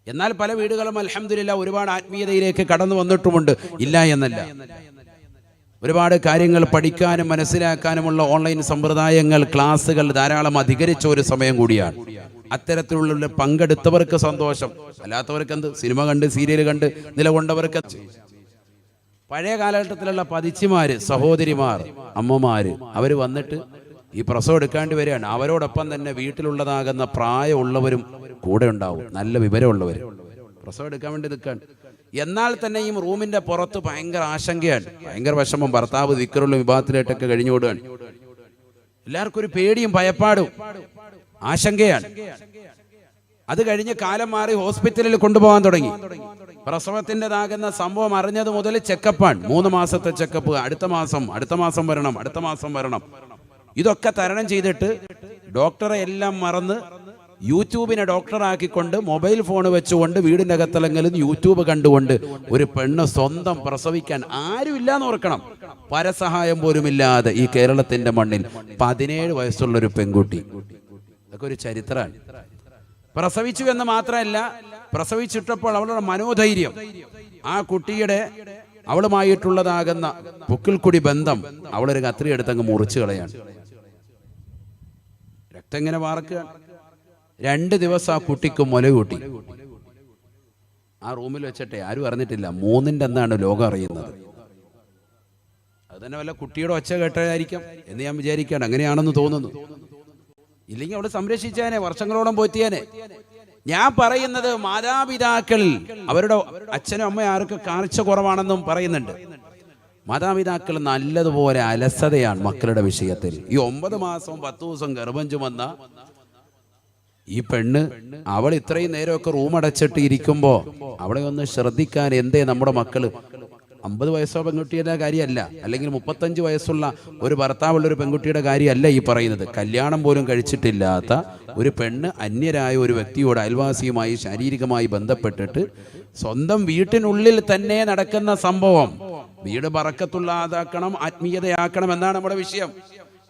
എന്നാൽ പല വീടുകളും അൽഹംദുലില്ലാഹ് ഒരുപാട് ആത്മീയതയിലേക്ക് കടന്നു വന്നിട്ടുമുണ്ട്, ഇല്ല എന്നല്ല. ഒരുപാട് കാര്യങ്ങൾ പഠിക്കാനും മനസ്സിലാക്കാനുമുള്ള ഓൺലൈൻ സമ്പ്രദായങ്ങൾ, ക്ലാസ്സുകൾ ധാരാളം അധികരിച്ച ഒരു സമയം കൂടിയാണ്. അത്തരത്തിലുള്ള പങ്കെടുത്തവർക്ക് സന്തോഷം, അല്ലാത്തവർക്ക് എന്ത്? സിനിമ കണ്ട് സീരിയൽ കണ്ട് നിലകൊണ്ടവർക്ക്. പഴയ കാലഘട്ടത്തിലുള്ള പതിച്ചിമാര്, സഹോദരിമാർ, അമ്മമാര്, അവർ വന്നിട്ട് ഈ പ്രസവം എടുക്കാണ്ട് വരികയാണ്. അവരോടൊപ്പം തന്നെ വീട്ടിലുള്ളതാകുന്ന പ്രായമുള്ളവരും കൂടെ ഉണ്ടാവും, നല്ല വിവരമുള്ളവർ പ്രസവം എടുക്കാൻ വേണ്ടി നിൽക്കാണ്. എന്നാൽ തന്നെയും റൂമിന്റെ പുറത്ത് ഭയങ്കര ആശങ്കയാണ്, ഭയങ്കര വിഷമം. ഭർത്താവ് ദിക്റുള്ള വിഭാഗത്തിലേട്ടൊക്കെ കഴിഞ്ഞുകൊടുകയാണ്. എല്ലാവർക്കും ഒരു പേടിയും ഭയപ്പാടും ആശങ്കയാണ്. അത് കഴിഞ്ഞ് കാലം മാറി ഹോസ്പിറ്റലിൽ കൊണ്ടുപോകാൻ തുടങ്ങി. പ്രസവത്തിൻ്റെതാകുന്ന സംഭവം അറിഞ്ഞത് മുതൽ ചെക്കപ്പാണ്. 3 മാസത്തെ ചെക്കപ്പ്, അടുത്ത മാസം വരണം. ഇതൊക്കെ തരണം ചെയ്തിട്ട് ഡോക്ടറെ എല്ലാം മറന്ന് യൂട്യൂബിനെ ഡോക്ടറാക്കിക്കൊണ്ട് മൊബൈൽ ഫോൺ വെച്ചുകൊണ്ട് വീടിൻ്റെ അകത്തലെങ്കിലും യൂട്യൂബ് കണ്ടുകൊണ്ട് ഒരു പെണ്ണ് സ്വന്തം പ്രസവിക്കാൻ ആരുമില്ലാന്ന് ഓർക്കണം. പരസഹായം പോലുമില്ലാതെ ഈ കേരളത്തിന്റെ മണ്ണിൽ 17 വയസ്സുള്ളൊരു പെൺകുട്ടി. ഇതൊക്കെ ഒരു ചരിത്രമാണ്. പ്രസവിച്ചു എന്ന് മാത്രമല്ല, പ്രസവിച്ചിട്ടപ്പോൾ അവളുടെ മനോധൈര്യം, ആ കുട്ടിയുടെ അവളുമായിട്ടുള്ളതാകുന്ന പുക്കിൽക്കുടി ബന്ധം അവളൊരു കത്രി എടുത്തങ്ങ് മുറിച്ചു കളയാണ്. രക്തം ഇങ്ങനെ വാർക്കുക. 2 ദിവസം ആ കുട്ടിക്ക് മുല കൂട്ടി. ആ റൂമിൽ വെച്ചിട്ടെ ആരും അറിഞ്ഞിട്ടില്ല. 3ന്റെ അന്നാണ് ലോകം അറിയുന്നത്. അത് തന്നെ വല്ല കുട്ടിയുടെ ഒച്ച കേട്ടതായിരിക്കും എന്ന് ഞാൻ വിചാരിക്കുകയാണ്. അങ്ങനെയാണെന്ന് തോന്നുന്നു. ഇല്ലെങ്കിൽ അവള് സംരക്ഷിച്ചേനെ, വർഷങ്ങളോളം പോറ്റിയേനെ. ഞാൻ പറയുന്നത് മാതാപിതാക്കൾ അവരുടെ അച്ഛനും അമ്മയും ആർക്ക് കാഴ്ച കുറവാണെന്നും പറയുന്നുണ്ട്. മാതാപിതാക്കൾ നല്ലതുപോലെ അലസതയാണ് മക്കളുടെ വിഷയത്തിൽ. ഈ 9 മാസവും 10 ദിവസം ഗർഭം ചുമന്ന ഈ പെണ്ണ്, അവൾ ഇത്രയും നേരമൊക്കെ റൂം അടച്ചിട്ട് ഇരിക്കുമ്പോ അവളെ ഒന്ന് ശ്രദ്ധിക്കാൻ എന്തേ നമ്മുടെ മക്കള് 50 വയസ്സോ പെൺകുട്ടിയുടെ കാര്യമല്ല, അല്ലെങ്കിൽ 35 വയസ്സുള്ള ഒരു ഭർത്താവുള്ള ഒരു പെൺകുട്ടിയുടെ കാര്യമല്ല ഈ പറയുന്നത്. കല്യാണം പോലും കഴിച്ചിട്ടില്ലാത്ത ഒരു പെണ്ണ് അന്യരായ ഒരു വ്യക്തിയോട്, അയൽവാസിയുമായി ശാരീരികമായി ബന്ധപ്പെട്ടിട്ട് സ്വന്തം വീട്ടിനുള്ളിൽ തന്നെ നടക്കുന്ന സംഭവം. വീട് ബറക്കത്തുള്ളതാക്കണം, ആത്മീയതയാക്കണം എന്നാണ് നമ്മുടെ വിഷയം.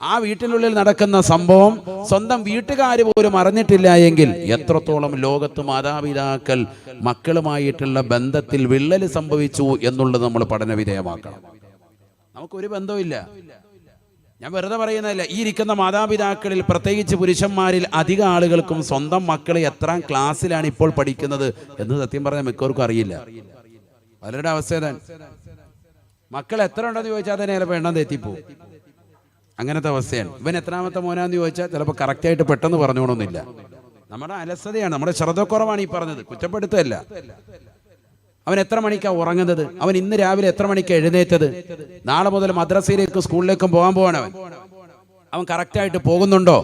ആ വീട്ടിനുള്ളിൽ നടക്കുന്ന സംഭവം സ്വന്തം വീട്ടുകാർ പോലും അറിഞ്ഞിട്ടില്ല എങ്കിൽ എത്രത്തോളം ലോകത്ത് മാതാപിതാക്കൾ മക്കളുമായിട്ടുള്ള ബന്ധത്തിൽ വിള്ളൽ സംഭവിച്ചു എന്നുള്ളത് നമ്മൾ പഠന വിധേയമാക്കണം. നമുക്കൊരു ബന്ധവുമില്ല. ഞാൻ വെറുതെ പറയുന്നതല്ല. ഈ ഇരിക്കുന്ന മാതാപിതാക്കളിൽ, പ്രത്യേകിച്ച് പുരുഷന്മാരിൽ അധിക ആളുകൾക്കും സ്വന്തം മക്കളെ എത്രാം ക്ലാസ്സിലാണ് ഇപ്പോൾ പഠിക്കുന്നത് എന്ന് സത്യം പറഞ്ഞാൽ മിക്കവർക്കും അറിയില്ല. പലരുടെ അവസ്ഥ ഏതാണ്? മക്കൾ എത്ര ഉണ്ടെന്ന് ചോദിച്ചാൽ തന്നെ ചിലപ്പോൾ എണ്ണം തെറ്റിപ്പോവും. അങ്ങനത്തെ അവസ്ഥയാണ്. ഇവൻ എത്രാമത്തെ മോനാന്ന് ചോദിച്ചാൽ ചിലപ്പോൾ കറക്റ്റായിട്ട് പെട്ടെന്ന് പറഞ്ഞോണമെന്നില്ല. നമ്മുടെ അലസതയാണ്, നമ്മുടെ ശ്രദ്ധക്കുറവാണ് ഈ പറഞ്ഞത്, കുറ്റപ്പെടുത്തല്ല. അവൻ എത്ര മണിക്കാണ് ഉറങ്ങുന്നത്? അവൻ ഇന്ന് രാവിലെ എത്ര മണിക്ക് എഴുന്നേറ്റത്? നാളെ മുതൽ മദ്രസയിലേക്കും സ്കൂളിലേക്കും പോകാൻ പോവാണ് അവൻ കറക്റ്റായിട്ട് പോകുന്നുണ്ടോ?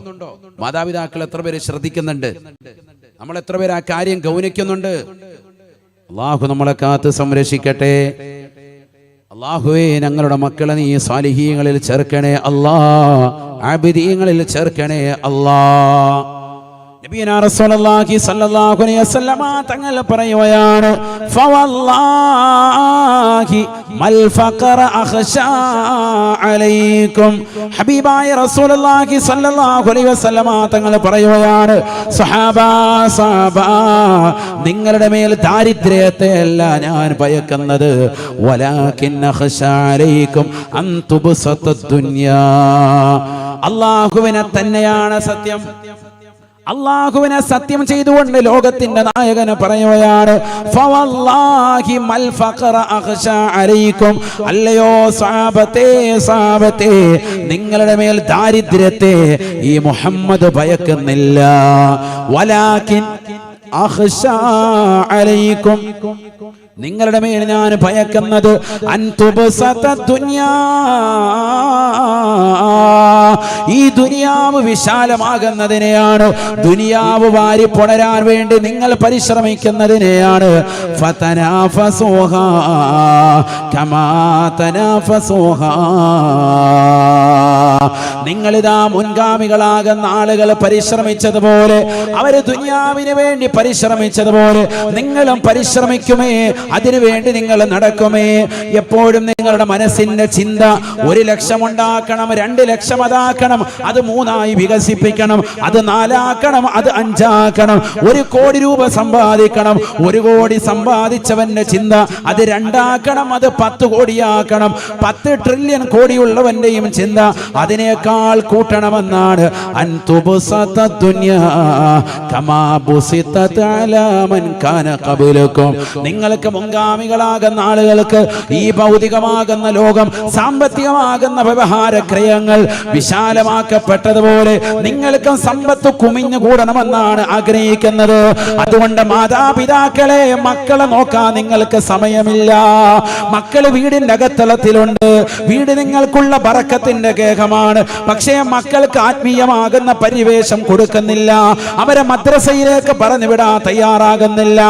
മാതാപിതാക്കൾ എത്ര പേര് ശ്രദ്ധിക്കുന്നുണ്ട്? നമ്മൾ എത്ര പേര് ആ കാര്യം ഗൗനിക്കുന്നുണ്ട്? അല്ലാഹു നമ്മളെ കാത്ത് സംരക്ഷിക്കട്ടെ. അല്ലാഹുവേ, ഞങ്ങളുടെ മക്കളെ നീ സാലിഹീങ്ങളിൽ ചേർക്കണേ അല്ലാ, ആബിദീങ്ങളിൽ ചേർക്കണേ അല്ലാ. നബിയനാ റസൂലുള്ളാഹി സ്വല്ലല്ലാഹു അലൈഹി വസല്ലമ തങ്ങൾ പറയുകയാണ്, ഫവല്ലാഹി മൽ ഫഖറ അഖ്ശാ അലൈക്കും. ഹബീബായ റസൂലുള്ളാഹി സ്വല്ലല്ലാഹു അലൈഹി വസല്ലമ തങ്ങൾ പറയുകയാണ്, സഹാബാ നിങ്ങളുടെ മേൽ ദാരിദ്ര്യത്തെ അല്ല ഞാൻ ഭയക്കുന്നത്, വലാകിൻ അഖ്ശാ അലൈക്കും അൻ തുബ്സത ദുനിയാ. അല്ലാഹുവിനെ തന്നെയാണ് സത്യം. അല്ലാഹുവിനെ സത്യം ചെയ്തുകൊണ്ട് ലോകത്തിന്റെ നായകന് പറയുകയാണ്, ഫവല്ലാഹി മൽ ഫഖറ അഖ്ശാ അലൈക്കും. അല്ലയോ സഹാബത്തെ, നിങ്ങളുടെ മേൽ ദാരിദ്ര്യത്തെ ഈ മുഹമ്മദ് ഭയക്കുന്നില്ല. വലാകിൻ അഖ്ശാ അലൈക്കും, നിങ്ങളുടെ മേൽ ഞാൻ ഭയക്കുന്നത് അൻതുബ്സത ദുനിയാ, ഈ ദുനിയാവ് വിശാലമാകുന്നതിനെയാണ്. ദുനിയാവ് വാരി പുണരാൻ വേണ്ടി നിങ്ങൾ പരിശ്രമിക്കുന്നതിനെയാണ്. ഫതനാഫസുഹാ കമാ തനാഫസുഹാ, നിങ്ങളിതാ മുൻഗാമികളാകുന്ന ആളുകൾ പരിശ്രമിച്ചതുപോലെ, അവര് ദുനിയാവിന് വേണ്ടി പരിശ്രമിച്ചതുപോലെ നിങ്ങളും പരിശ്രമിക്കുമേ, അതിനുവേണ്ടി നിങ്ങൾ നടക്കുമേ. എപ്പോഴും നിങ്ങളുടെ മനസ്സിന്റെ ചിന്ത 1 ലക്ഷം ഉണ്ടാക്കണം, 2 ലക്ഷം അതാക്കണം, അത് 3 വികസിപ്പിക്കണം, അത് 4 അത് 5 1 കോടി രൂപ സമ്പാദിക്കണം. 1 കോടി സമ്പാദിച്ചവന്റെ ചിന്ത അത് 2 അത് 10 കോടിയാക്കണം. 10 ട്രില്യൺ കോടിയുള്ളവന്റെയും ചിന്ത അതിനേക്കാൾ കൂട്ടണമെന്നാണ്. അൻതുബ്സത ദുനിയാ കമാ ബുസിതത അലാ മൻ കാന ഖബലകും. നിങ്ങൾക്ക് മുൻഗാമികളാകുന്ന ആളുകൾക്ക് ഈ ഭൗതികമാകുന്ന ലോകം, സാമ്പത്തികമാകുന്ന വ്യവഹാരക്രയങ്ങൾ വിശാലമാക്കപ്പെട്ടതുപോലെ നിങ്ങൾക്കും സമ്പത്ത് കുമിഞ്ഞുകൂടണമെന്നാണ് ആഗ്രഹിക്കുന്നത്. അതുകൊണ്ട് മാതാപിതാക്കളെ, മക്കളെ നോക്കാൻ നിങ്ങൾക്ക് സമയമില്ല. മക്കള് വീടിന്റെ അകത്തളത്തിലുണ്ട്. വീട് നിങ്ങൾക്കുള്ള ബറക്കത്തിന്റെ കേഹമാണ്. ആഗ്രഹമാണ്. പക്ഷേ മക്കൾക്ക് ആത്മീയമാകുന്ന പരിവേഷം കൊടുക്കുന്നില്ല. അവരെ മദ്രസയിലേക്ക് പറഞ്ഞു വിടാൻ തയ്യാറാകുന്നില്ല.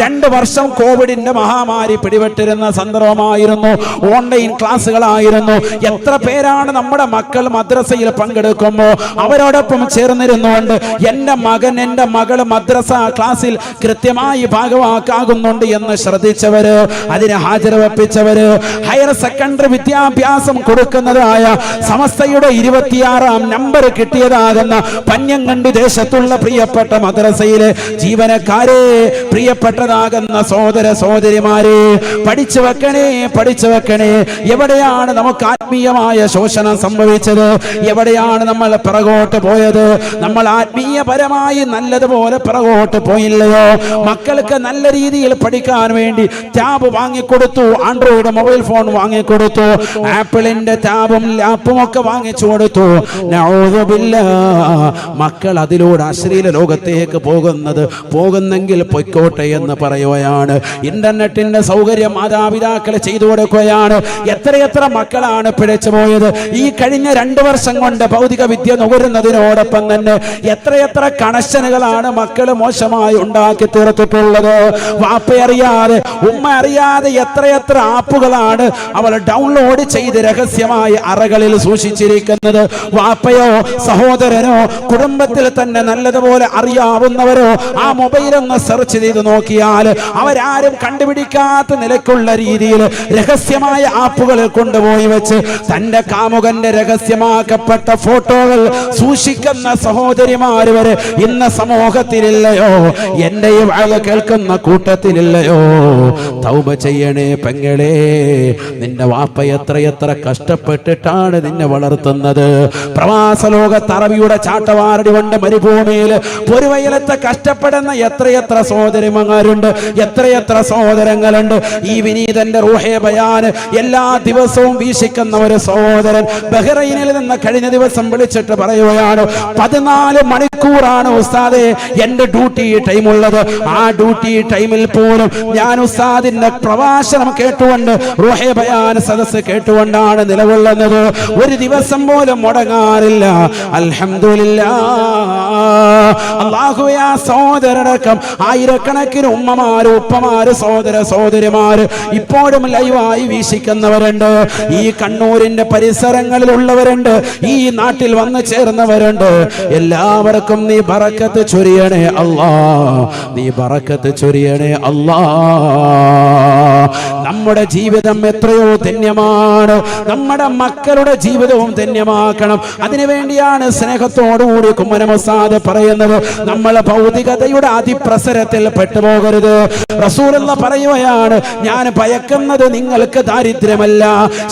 2 വർഷം കോവിഡിന്റെ മഹാമാരി പിടിപെട്ടിരുന്ന സന്ദർഭമായിരുന്നു. ഓൺലൈൻ ക്ലാസ്സുകളായിരുന്നു. എത്ര പേരാണ് നമ്മുടെ മക്കൾ മദ്രസയിൽ പങ്കെടുക്കുമ്പോൾ അവരോടൊപ്പം ചേർന്നിരുന്നുകൊണ്ട് എൻ്റെ മകൻ എൻ്റെ മകള് മദ്രസ ക്ലാസ്സിൽ കൃത്യമായി ഭാഗവാക്കാകുന്നുണ്ട് എന്ന് ശ്രദ്ധിച്ചവര്, അതിന് ഹാജർ വെപ്പിച്ചവര്, ഹയർ സെക്കൻഡറി വിദ്യാഭ്യാസം കൊടുക്കുന്നതായ സമസ്തയുടെ 26ാം നമ്പർ കിട്ടിയതാകുന്ന പന്യങ്കണ്ടി ദേശത്തുള്ള പ്രിയപ്പെട്ട മദ്രസയിലെ ജീവനക്കാരെ, പ്രിയപ്പെട്ടതാകുന്ന സഹോദര സഹോദരിമാരെ, പഠിച്ചു വെക്കണേ, പഠിച്ചു വെക്കണേ. എവിടെയാണ് നമുക്ക് ആത്മീയമായ ശോഷണം സംഭവിച്ചത്? എവിടെയാണ് നമ്മൾ പിറകോട്ട് പോയത്? നമ്മൾ ആത്മീയപരമായി നല്ലതുപോലെ പിറകോട്ട് പോയില്ലയോ? മക്കൾക്ക് നല്ല രീതിയിൽ പഠിക്കാൻ വേണ്ടി ടാബ് വാങ്ങിക്കൊടുത്തു, ആൻഡ്രോയിഡ് മൊബൈൽ ഫോൺ വാങ്ങിക്കൊടുത്തു, ആപ്പിളിന്റെ ടാബും ലാപ്പും ഒക്കെ വാങ്ങിച്ചു കൊടുത്തു. മക്കൾ അതിലൂടെ അശ്ലീല ലോകത്തേക്ക് പോകുന്നെങ്കിൽ പൊയ്ക്കോട്ടെ എന്ന് പറയുകയാണ്. ഇന്റർനെറ്റിന്റെ സൗകര്യം മാതാപിതാക്കൾ ചെയ്തു കൊടുക്കുകയാണ്. എത്രയെത്ര മക്കളാണ് പിഴച്ചു പോയത് ഈ കഴിഞ്ഞ 2 വർഷം കൊണ്ട്? ഭൗതിക വിദ്യ നുകരുന്നതിനോടൊപ്പം തന്നെ എത്രയെത്ര കണക്ഷനുകളാണ് മക്കൾ മോശമായി ഉണ്ടാക്കി തീർത്തിട്ടുള്ളത്. വാപ്പ അറിയാതെ, ഉമ്മ അറിയാതെ എത്രയെത്ര ആപ്പുകളാണ് അവൾ ഡൗൺലോഡ് ചെയ്ത് രഹസ്യമായി അറകളിൽ സൂക്ഷിച്ചിരിക്കുന്നത്. വാപ്പയോ സഹോദരനോ കുടുംബത്തിൽ തന്നെ നല്ലതുപോലെ അറിയാവുന്നവരോ ആ മൊബൈൽ ഒന്ന് സെർച്ച് ചെയ്ത് നോക്കിയാൽ അവരാരും കണ്ടുപിടിക്കാത്ത നിലയ്ക്കുള്ള രീതിയിൽ രഹസ്യമായ ആപ്പുകളിൽ കൊണ്ടുപോയി വെച്ച് തന്റെ കാമുകന്റെ രഹസ്യമാക്കപ്പെട്ട ഫോട്ടോകൾ സൂക്ഷിക്കുന്ന സഹോദരിമാർ വരെ ഇന്ന് സമൂഹത്തിലില്ലയോ? എന്റെ ഈ വാഴ കേൾക്കുന്ന കൂട്ടത്തിലില്ലയോ? തൗബ ചെയ്യണേ പെങ്ങളെ. നിന്റെ വാപ്പ എത്രയെത്ര കഷ്ടപ്പെട്ടിട്ടാണ് നിന്നെ വളർത്തുന്നത്. പ്രവാസ ലോകത്ത് അറബിയുടെ ചാട്ടവാറടി കൊണ്ട് മരുഭൂമിയിൽ പൊരുവയലത്തെ കഷ്ടപ്പെടുന്ന എത്രയെത്ര സഹോദരിമാരുണ്ട്, എത്രയെത്ര സഹോദരങ്ങളുണ്ട്. ഈ വിനീതന്റെ റൂഹേ ബയാൻ എല്ലാ ദിവസവും വീക്ഷിക്കുന്ന ഒരു സഹോദരൻ ബഹ്റൈനിൽ നിന്ന് കഴിഞ്ഞ ദിവസം വിളിച്ചിട്ട് പറയുകയാണ്, 14 മണിക്കൂറാണ് ഉസ്താദേ എന്റെ ഡ്യൂട്ടി ടൈം ഉള്ളത്. ആ ഡ്യൂട്ടി ടൈമിൽ പോലും ഞാൻ ഉസ്താദിന്റെ പ്രഭാഷണം കേട്ടുകൊണ്ട്, റൂഹേ ബയാൻ സദസ്സ് കേട്ടുകൊണ്ടാണ് നിലകൊള്ളുന്നത്. ഒരു ദിവസം പോലും മുടങ്ങാറില്ല. അൽഹംദുലില്ലാഹ്. അല്ലാഹുവേ, ആ സഹോദരനടക്കം ആയിരക്കണക്കിന് ഉമ്മമാര്, ഉപ്പമാര്, സഹോദര സഹോദരിമാര് ഇപ്പോഴും ലൈവായി വീക്ഷിക്കുന്നവരുണ്ട്. ഈ കണ്ണൂരിന്റെ പരിസരങ്ങളിലുള്ളവരുണ്ട്, ഈ നാട്ടിൽ വന്നു ചേർന്നവരുണ്ട്. എല്ലാവർക്കും നീ ബറക്കത്ത് ചൊരിയണേ അല്ലാ, നീ ബറക്കത്ത് ചൊരിയണേ അല്ലാ. നമ്മുടെ ജീവിതം എത്രയോ ധന്യമാണ്. നമ്മുടെ മക്കളുടെ ജീവിതവും ധന്യമാക്കണം. അതിനുവേണ്ടിയാണ് സ്നേഹത്തോടുകൂടി കുമ്മനം ഉസ്താദ് പറയുന്നത്, നമ്മൾ ഭൗതികതയുടെ അതിപ്രസരത്തിൽ പെട്ടുപോകരുത്. റസൂലുള്ളാഹി പറയുകയാണ്, ഞാൻ ഭയക്കുന്നത് നിങ്ങൾക്ക് ദാരിദ്ര്യമല്ല.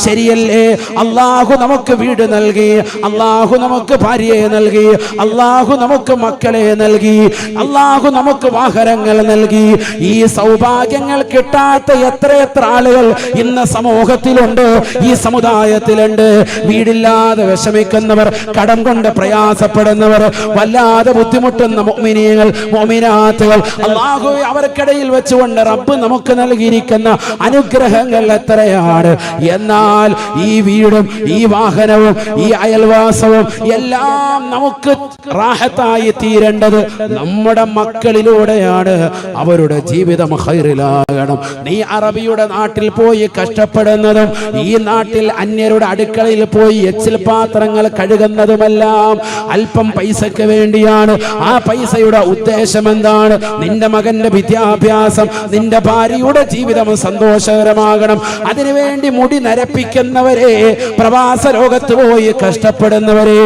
ശരിയല്ലേ? അല്ലാഹു നമുക്ക് വീട് നൽകി, അല്ലാഹു നമുക്ക് ഭാര്യയെ നൽകി, അല്ലാഹു നമുക്ക് മക്കളെ നൽകി, അല്ലാഹു നമുക്ക് വാഹനങ്ങൾ നൽകി. ഈ സൗഭാഗ്യങ്ങൾ കിട്ടാത്ത എത്രയെത്ര ആളുകൾ ഇന്ന് സമൂഹത്തിലുണ്ട്, ഈ സമുദായത്തിലുണ്ട്. വീടില്ലാതെ വിഷമിക്കുന്നവർ, കടം കൊണ്ട് പ്രയാസപ്പെടുന്നവർ, വല്ലാതെ ബുദ്ധിമുട്ടുന്ന മുഅ്മിനീങ്ങൾ, മുഅ്മിനാത്തുകൾ, അല്ലാഹുവേ അവർക്കിടയിൽ വെച്ചുകൊണ്ട് റബ്ബ് നമുക്ക് നൽകിയിരിക്കുന്ന അനുഗ്രഹങ്ങൾ എത്രയാണ്. എന്നാൽ ഈ വീടും ഈ വാഹനവും ഈ അയൽവാസവും എല്ലാം നമുക്ക് റാഹത്തായി തീരേണ്ടത് നമ്മുടെ മക്കളിലൂടെയാണ്. അവരുടെ ജീവിതം ഖൈറിലാകണം. നീ അറബിയുടെ നാട്ടിൽ പോയി കഷ്ടപ്പെടുന്നതും ഈ നാട്ടിൽ അന്യരുടെ അടുക്കളയിൽ പോയി എച്ചിൽ പാത്രങ്ങൾ കഴുകുന്നതുമെല്ലാം അല്പം പൈസക്ക് വേണ്ടിയാണ്. ആ പൈസയുടെ ഉദ്ദേശം എന്താണ്? നിന്റെ മകന്റെ വിദ്യാഭ്യാസം, നിന്റെ ഭാര്യയുടെ ജീവിതം സന്തോഷകരമാകണം. അതിനുവേണ്ടി മുടി നരപ്പിക്കുന്നവരെ, പ്രവാസ ലോകത്ത് പോയി കഷ്ടപ്പെടുന്നവരെ,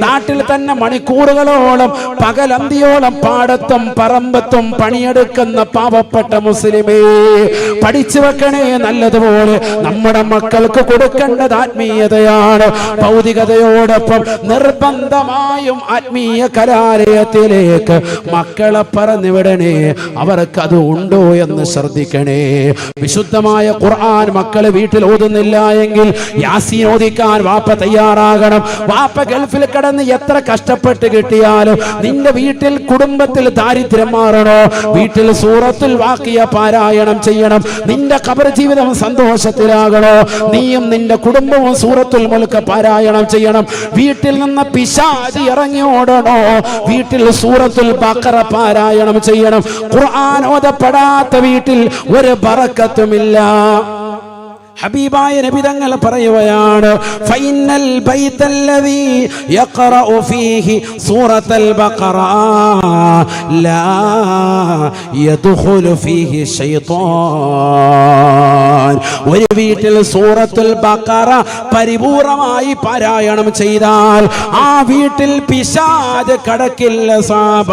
നാട്ടിൽ തന്നെ മണിക്കൂറുകളോളം പകലന്തിയോളം പാടത്തും പറമ്പത്തും പണിയെടുക്കുന്ന പാവപ്പെട്ട മുസ്ലിമേ, പഠിച്ചു വെക്കണേ നല്ലതുപോലെ. നമ്മുടെ മക്കൾക്ക് കൊടുക്കേണ്ടത് ആത്മീയതയാണ്. ഭൗതികതയോടൊപ്പം നിർബന്ധമായും ആത്മീയ കലാലയ വിദ്യാലയത്തിലേക്ക് മക്കളെ പറഞ്ഞുവിടണേ. അവർക്കത് ഉണ്ടോ എന്ന് ശ്രദ്ധിക്കണേ. വിശുദ്ധമായ ഖുർആൻ മക്കള് വീട്ടിൽ ഓതുന്നില്ല എങ്കിൽ യാസീൻ ഓദിക്കാൻ വാപ്പ തയ്യാറാകണം. വാപ്പ ഗൾഫിൽ കിടന്ന് എത്ര കഷ്ടപ്പെട്ട് കിട്ടിയാലും നിന്റെ വീട്ടിൽ കുടുംബത്തിൽ ദാരിദ്ര്യം മാറണോ, വീട്ടിൽ സൂറത്തുൽ വാഖിയ പാരായണം ചെയ്യണം. നിന്റെ ഖബർ ജീവിതം സന്തോഷത്തിലാകണോ, നീയും നിന്റെ കുടുംബവും സൂറത്തുൽ മുൽക്ക് പാരായണം ചെയ്യണം. വീട്ടിൽ നിന്ന് പിശാച് ഇറങ്ങി ഓടണോ, വീട്ടിൽ സൂറത്തുൽ ബഖറ പാരായണം ചെയ്യണം. ഖുർആൻ ഓതപ്പെടാത്ത വീട്ടിൽ ഒരു ബറക്കത്തുമില്ല. ഹബീബായ നബി തങ്ങൾ പറയുകയാണ്, ഫൈനൽ ബൈതല്ലദീ യഖറഉ ഫീഹി സൂറത്തുൽ ബഖറ ലാ യദ്ഖുലു ഫീഹി ശൈത്താൻ. ഒരു വീട്ടിൽ സൂറത്തുൽ ബഖറ പരിപൂർണമായി പാരായണം ചെയ്താൽ ആ വീട്ടിൽ പിശാച് കടക്കില്ല സാബ.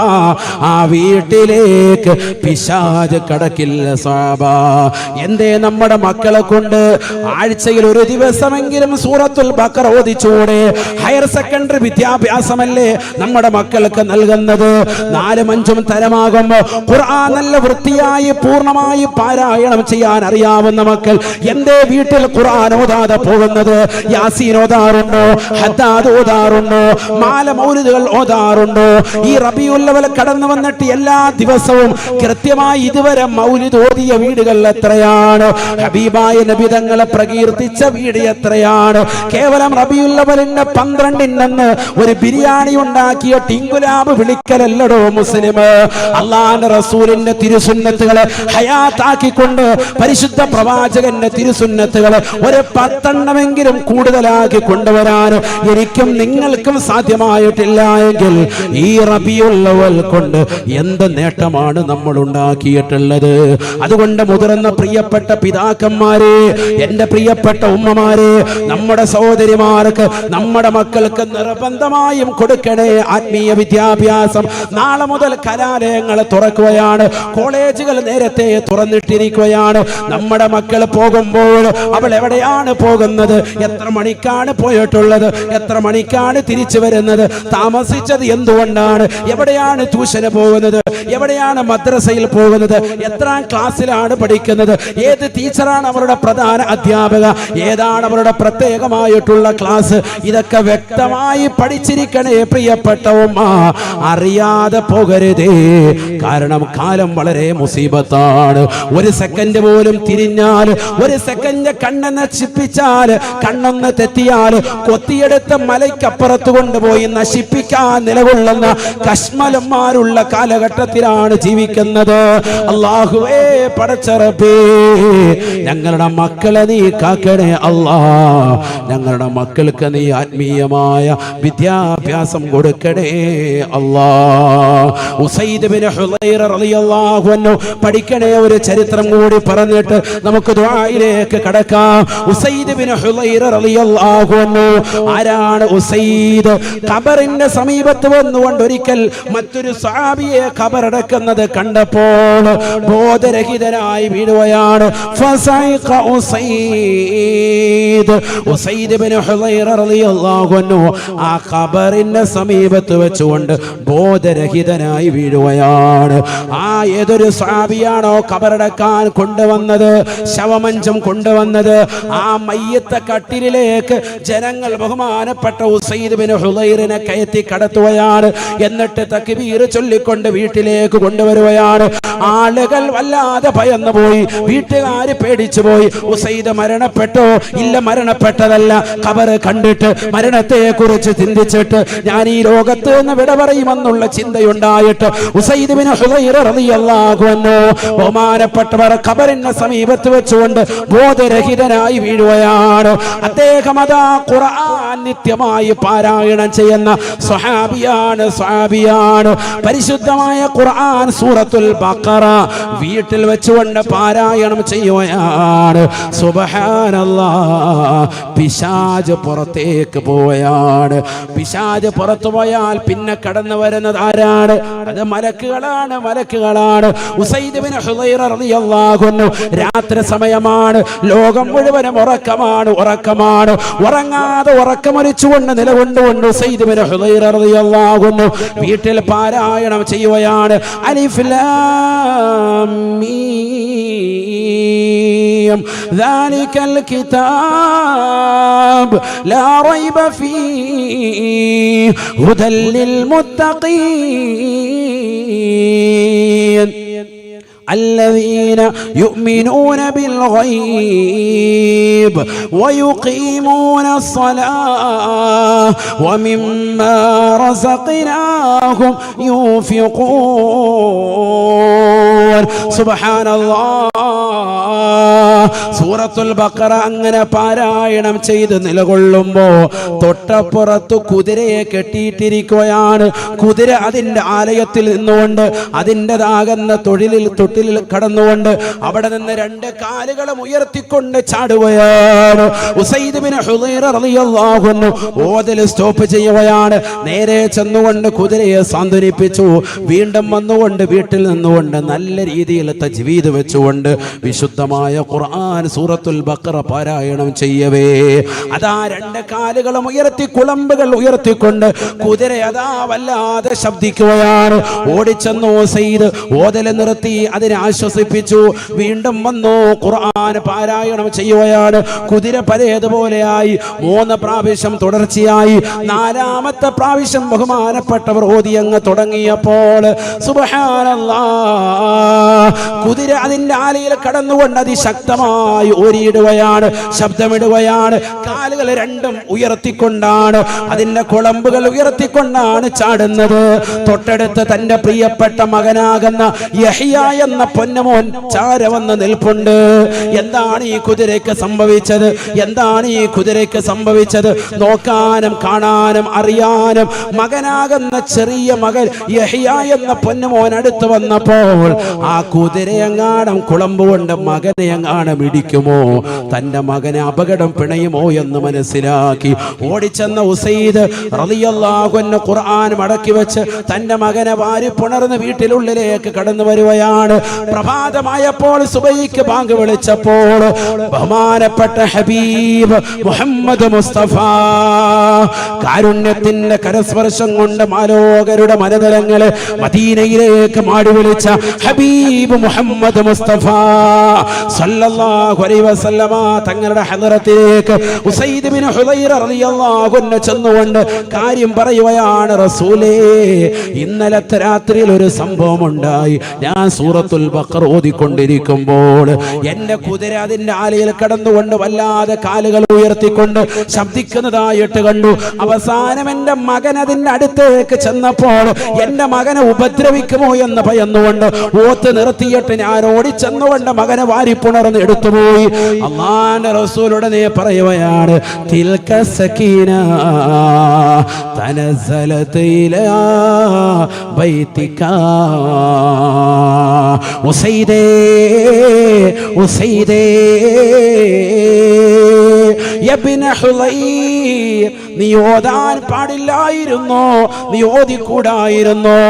ആ വീട്ടിലേക്ക് പിശാച് കടക്കില്ല സാബ. എന്തേ നമ്മുടെ മക്കളെ കൊണ്ട് ആഴ്ചയിൽ ഒരു ദിവസമെങ്കിലും സൂറത്തുൽ ബഖറ ഓതിച്ചൂടെ? ഹയർ സെക്കൻഡറി വിദ്യാഭ്യാസമല്ലേ നമ്മുടെ മക്കൾക്ക് നൽകുന്നത്? 4-5 തരമാകുമ്പോൾ ഖുർആൻ നല്ല വൃത്തിയായി പൂർണ്ണമായി പാരായണം ചെയ്യാൻ അറിയാവുന്ന മക്കൾ എന്തേ വീട്ടിൽ ഖുർആൻ ഓതാതെ പോകുന്നത്? യാസീൻ ഓതാറുണ്ടോ? ഹദ്ദാദ് ഓതാറുണ്ടോ? മാല മൗലിദുകൾ ഓതാറുണ്ടോ? ഈ റബീഉൽ അവ്വൽ കടന്നു വന്നിട്ട് എല്ലാ ദിവസവും കൃത്യമായി ഇതുവരെ മൗലിദ് ഓതിയ വീടുകൾ എത്രയാണ്? ഹബീബായ നബി തങ്ങളെ പ്രകീർത്തിച്ച വീട് എത്രയാണ്? കേവലം റബീഉൽ അവ്വലിന്റെ 12 ഒരു ബിരിയാണി ഉണ്ടാക്കിയ ടിങ്കുലാബ് വിളിക്കലല്ലടോ മുസ്ലിം. അല്ലാഹുവിന്റെ റസൂലിന്റെ തിരുസുന്നത്തുകളെ ഹയാത്താക്കിക്കൊണ്ട് പരിശുദ്ധ പ്രവാചകന്റെ തിരുസുന്നത്തുകളെ ഒരു 10 കൂടുതലാക്കി കൊണ്ടുവരാൻ എനിക്കും നിങ്ങൾക്കും സാധ്യമായിട്ടില്ല എങ്കിൽ ഈ റബീഉൽ അവ്വൽ കൊണ്ട് എന്ത് നേട്ടമാണ് നമ്മൾ ഉണ്ടാക്കിയിട്ടുള്ളത്? അതുകൊണ്ട് മുതിർന്ന പ്രിയപ്പെട്ട പിതാക്കന്മാരെ, എന്റെ പ്രിയപ്പെട്ട ഉമ്മമാരെ, നമ്മുടെ സഹോദരിമാർക്ക്, നമ്മുടെ മക്കൾക്ക് നിർബന്ധമായും കൊടുക്കണേ ആത്മീയ വിദ്യാഭ്യാസം. നാളെ മുതൽ കലാലയങ്ങൾ തുറക്കുകയാണ്, കോളേജുകൾ നേരത്തെ തുറന്നിട്ടിരിക്കുകയാണ്. നമ്മുടെ മക്കൾ പോകുമ്പോൾ അവൾ എവിടെയാണ് പോകുന്നത്? എത്ര മണിക്കാണ് പോയിട്ടുള്ളത്? എത്ര മണിക്കാണ് തിരിച്ചു വരുന്നത്? താമസിച്ചത് എന്തുകൊണ്ടാണ്? എവിടെയാണ് ട്യൂഷന് പോകുന്നത്? എവിടെയാണ് മദ്രസയിൽ പോകുന്നത്? എത്രാം ക്ലാസ്സിലാണ് പഠിക്കുന്നത്? ഏത് ടീച്ചറാണ് അവരുടെ പ്രധാന അധ്യാപക? ഏതാണ് അവരുടെ പ്രത്യേകമായിട്ടുള്ള ക്ലാസ്? ഇതൊക്കെ വ്യക്തമായി പഠിച്ചിരിക്കണേ പ്രിയപ്പെട്ട ഉമ്മ. അറിയാതെ പോകരുതേ. കാരണം കാലം വളരെ മുസീബത്താണ്. ഒരു സെക്കൻഡ് പോലും തിരിഞ്ഞാൽ, ഒരു സെക്കൻഡ് കണ്ണ് നശിപ്പിച്ചാൽ, കണ്ണൊന്ന് തെറ്റിയാൽ കൊത്തിയെടുത്ത മലയ്ക്കപ്പുറത്ത് കൊണ്ടുപോയി നശിപ്പിക്കാൻ നിലകൊള്ളുന്ന കശ്മലന്മാരുള്ള കാലഘട്ടത്തിലാണ് ജീവിക്കുന്നത്. അല്ലാഹുവേ, പടച്ച റബ്ബേ, ഞങ്ങളുടെ മക്കളെ നീ കാക്കണേ അല്ലാ. ഞങ്ങളുടെ മക്കൾക്ക് നീ ആത്മീയമായ വിദ്യാഭ്യാസം കൊടുക്കണേ അല്ലാ. ഉസൈദ് ബിൻ ഹുദൈറ റളിയല്ലാഹു അൻഹു പഠിക്കണേ. ഒരു ചരിത്രം കൂടി പറഞ്ഞിട്ട് നമുക്ക് ദുആയിലേക്ക് കടക്കാം. ഉസൈദ് ബിൻ ഹുദൈറ റളിയല്ലാഹു അൻഹു ആരാണ്? ഉസൈദ് ഖബറിന്റെ സമീപത്ത് വന്നുകൊണ്ട് ഒരിക്കൽ മറ്റൊരു സ്വഹാബിയെ ഖബറടക്കുന്നത് കണ്ടപ്പോൾ ബോധരഹിതനായി വീഴുകയാണ്. ഫസൈഖ ഉസൈദ് ബിൻ ഹുദൈറ റളിയല്ലാഹു അൻഹു ആ ഖബറിന്റെ സമീപത്ത് വെച്ചുകൊണ്ട് ബോധരഹിതനായി വീഴുകയാണ്. ആ ഏതൊരു സ്വഹാബിയാണോ ഖബറടക്കാൻ കൊണ്ടുവന്നത്, ശവമഞ്ചം കൊണ്ടുവന്നത്, ആ മയ്യത്ത് കട്ടിലിലേക്ക് ജനങ്ങൾ ബഹുമാനപ്പെട്ട ഉസൈദ് ബിൻ ഹുദൈറിനെ കയറ്റി കടത്തുകയാണ്. എന്നിട്ട് തക്ബീർ ചൊല്ലിക്കൊണ്ട് വീട്ടിലേക്ക് കൊണ്ടുവരുകയാണ്. ആളുകൾ വല്ലാതെ ഭയന്നു പോയി, വീട്ടുകാര് പേടിച്ചു പോയി. ഉസൈദ് മരണപ്പെട്ടോ? ഇല്ല, മരണപ്പെട്ടതല്ല. ഖബർ കണ്ടിട്ട് മരണത്തെ കുറിച്ച് ചിന്തിച്ചിട്ട് ഞാൻ ഈ ലോകത്ത് നിന്ന് വിട പറയുമെന്നുള്ള ചിന്തയുണ്ടായിട്ട് ഉസൈദ് ബിൻ ഹുദൈറ റളിയല്ലാഹു അൻഹു ബഹുമാനപ്പെട്ടവർ ഖബറിന്റെ സമീപത്ത് വെച്ചുകൊണ്ട് ബോധരഹിതനായി വീഴുകയാണ്. അദ്ദേഹം അതാ ഖുർആൻ നിത്യമായി പാരായണം ചെയ്യുന്ന സ്വഹാബിയാണ്. പരിശുദ്ധമായ ഖുർആൻ സൂറത്തുൽ ബഖറ വീട്ടിൽ വെച്ചുകൊണ്ട് പാരായണം ചെയ്യുകയാണ്. സുബ്ഹാനല്ലാഹ്, പിശാച് പുറത്തേക്ക് പോവുകയാണ്. പിശാച് പുറത്തു പോയാൽ പിന്നെ കടന്നു വരുന്നത് ആരാണ്? അത് മലക്കുകളാണ്, മലക്കുകളാണ്. ഉസൈദ് ഇബ്നു ഹുദൈറ റളിയല്ലാഹു അൻഹു, രാത്രി സമയമാണ്, ലോകം മുഴുവനും ഉറക്കമാണ്, ഉറക്കമാണ്. ഉറങ്ങാതെ ഉറക്കമരിച്ചുകൊണ്ട് നിലകൊണ്ടുകൊണ്ട് ഉസൈദ് ഇബ്നു ഹുദൈറ റളിയല്ലാഹു അൻഹു വീട്ടിൽ പാരായണം ചെയ്യുകയാണ്. അലിഫ് ലാം മീം ദാലികൽ കിതാബ് ലാ റൈബ ഫീഹി ഹുദൽ ലിൽ മുത്തഖീൻ الذين يؤمنون بالغيب ويقيمون الصلاة ومما رزقناهم ينفقون. سبحان الله. സൂറത്തുൽ ബഖറ അങ്ങനെ പാരായണം ചെയ്ത് നിലകൊള്ളുമ്പോ തൊട്ടപ്പുറത്ത് കുതിരയെ കെട്ടിയിട്ടിരിക്കുകയാണ്. കുതിര അതിന്റെ ആലയത്തിൽ നിന്നുകൊണ്ട് അതിൻ്റെതാകുന്ന തൊട്ടിലിൽ കടന്നുകൊണ്ട് അവിടെ നിന്ന് രണ്ട് കാലുകളും ഉയർത്തിക്കൊണ്ട് ചാടുകയാണ്. ഉസൈദ് ഇബ്നു ഹുദൈറ റളിയല്ലാഹു അൻഹു ഓതൽ സ്റ്റോപ്പ് ചെയ്യുകയാണ്. നേരെ ചെന്നുകൊണ്ട് കുതിരയെ സാന്ത്വനിപ്പിച്ചു. വീണ്ടും വന്നുകൊണ്ട് വീട്ടിൽ നിന്നുകൊണ്ട് നല്ല രീതിയിൽ തജ്വീദ് വെച്ചുകൊണ്ട് വിശുദ്ധമായ ഖുർആൻ സൂറത്തുൽ ബഖറ പാരായണം ചെയ്യവേ അതാ രണ്ട് കാലുകളും ഉയർത്തി കുളമ്പുകൾ ഉയർത്തിക്കൊണ്ട് കുതിര അതാ വല്ലാതെ ശബ്ദിക്കുകയാണ്. ഓടിച്ചെന്നു ഉസൈദ് ഓതൽ നിർത്തി അതിനെ ആശ്വസിപ്പിച്ചു. വീണ്ടും വന്നു ഖുർആൻ പാരായണം ചെയ്യുകയാണ്. കുതിര പഴയതുപോലെയായി 3 പ്രാവശ്യം തുടർച്ചയായി. 4ാമത്തെ പ്രാവശ്യം ബഹുമാനപ്പെട്ടവർ ഓതി അങ്ങ് തുടങ്ങിയപ്പോൾ സുബ്ഹാനല്ലാഹ്, കുതിര അതിന്റെ ആലയിൽ കടന്നുകൊണ്ട് അതിശക്തമായി ഓരിയിടുകയാണ്, ശബ്ദമിടുകയാണ്. കാലുകൾ രണ്ടും ഉയർത്തിക്കൊണ്ടാണ്, അതിന്റെ കുളമ്പുകൾ ഉയർത്തിക്കൊണ്ടാണ് ചാടുന്നത്. തൊട്ടടുത്ത് തന്റെ പ്രിയപ്പെട്ട മകനാകുന്ന യഹ്യ എന്ന പൊന്നുമോൻ ചാര വന്ന് നിൽപ്പുണ്ട്. എന്താണ് ഈ കുതിരയ്ക്ക് സംഭവിച്ചത്? എന്താണ് ഈ കുതിരയ്ക്ക് സംഭവിച്ചത്? നോക്കാനും കാണാനും അറിയാനും മകനാകുന്ന ചെറിയ മകൻ യഹ്യ എന്ന പൊന്നുമോൻ അടുത്ത് വന്നപ്പോൾ ആ കുതിരയെങ്ങാനും കുളമ്പുകൊണ്ട് മകനെ എങ്ങാനും ഇടിക്കുമോ, തന്റെ മകനെ അപകടം പിണയുമോ എന്ന് മനസ്സിലാക്കി ഓടിച്ചെന്ന ഉസൈദ് റളിയല്ലാഹു അൻഹു ഖുർആൻ മടക്കി വെച്ച് തന്റെ മകനെ വാരി പുണർന്ന് വീട്ടിനുള്ളിലേക്ക് കടന്നു വരുകയാണ്. പ്രഭാതമായപ്പോൾ സുബഹിക്ക് ബാങ്ക് വിളിച്ചപ്പോൾ ബഹുമാനപ്പെട്ട ഹബീബ് മുഹമ്മദ് മുസ്തഫ കാരുണ്യത്തിന്റെ കരസ്പർശം കൊണ്ട് മാലോകരുടെ മനതലങ്ങളെ മദീനയിലേക്ക് മാടി വിളിച്ച ഹബീബ് മുഹമ്മദ് മുസ്തഫ സല്ലല്ലാഹു അലൈഹി വസല്ലമ തങ്ങളുടെ ഹദറത്തിലേക്ക് ഉസൈദ് ഇബ്നു ഹുദൈറ റളിയല്ലാഹു അൻഹു ചെന്നുകൊണ്ട് കാര്യം പറയുകയാണ്. റസൂലേ, ഇന്നലത്തെ രാത്രിയിൽ ഒരു സംഭവം ഉണ്ടായി. ഞാൻ സൂറത്തുൽ ബഖറ ഓതിക്കൊണ്ടിരിക്കുമ്പോൾ എന്റെ കുതിര അതിന്റെ ആലയിൽ കടന്നുകൊണ്ട് വല്ലാതെ കാലുകൾ ഉയർത്തിക്കൊണ്ട് ശബ്ദിക്കുന്നതായിട്ട് കണ്ടു. അവസാനം എന്റെ മകൻ അതിന്റെ അടുത്തേക്ക് ചെന്നപ്പോൾ എന്റെ മകനെ ഉപദ്രവിക്കുമോ എന്ന് ഭയന്നുകൊണ്ട് ഓത്ത് നിർത്തിയിട്ട് ഞാൻ ഓടിച്ചെന്നുകൊണ്ട് മകനെ വാരിപ്പുണർന്ന് എടുത്തുപോയി. അല്ലാഹുവിന്റെ റസൂൽ ഉടനെ പറയുകയാണ്, തിൽക സകീന തനസ്സലത് ഇലാ ബൈതിക. ഉസൈദേ, ഉസൈദേ യബ്ന ഹുദൈർ, നീ ഓതാൻ പാടില്ലായിരുന്നോ? നീ ഓതിക്കൂടായിരുന്നോ?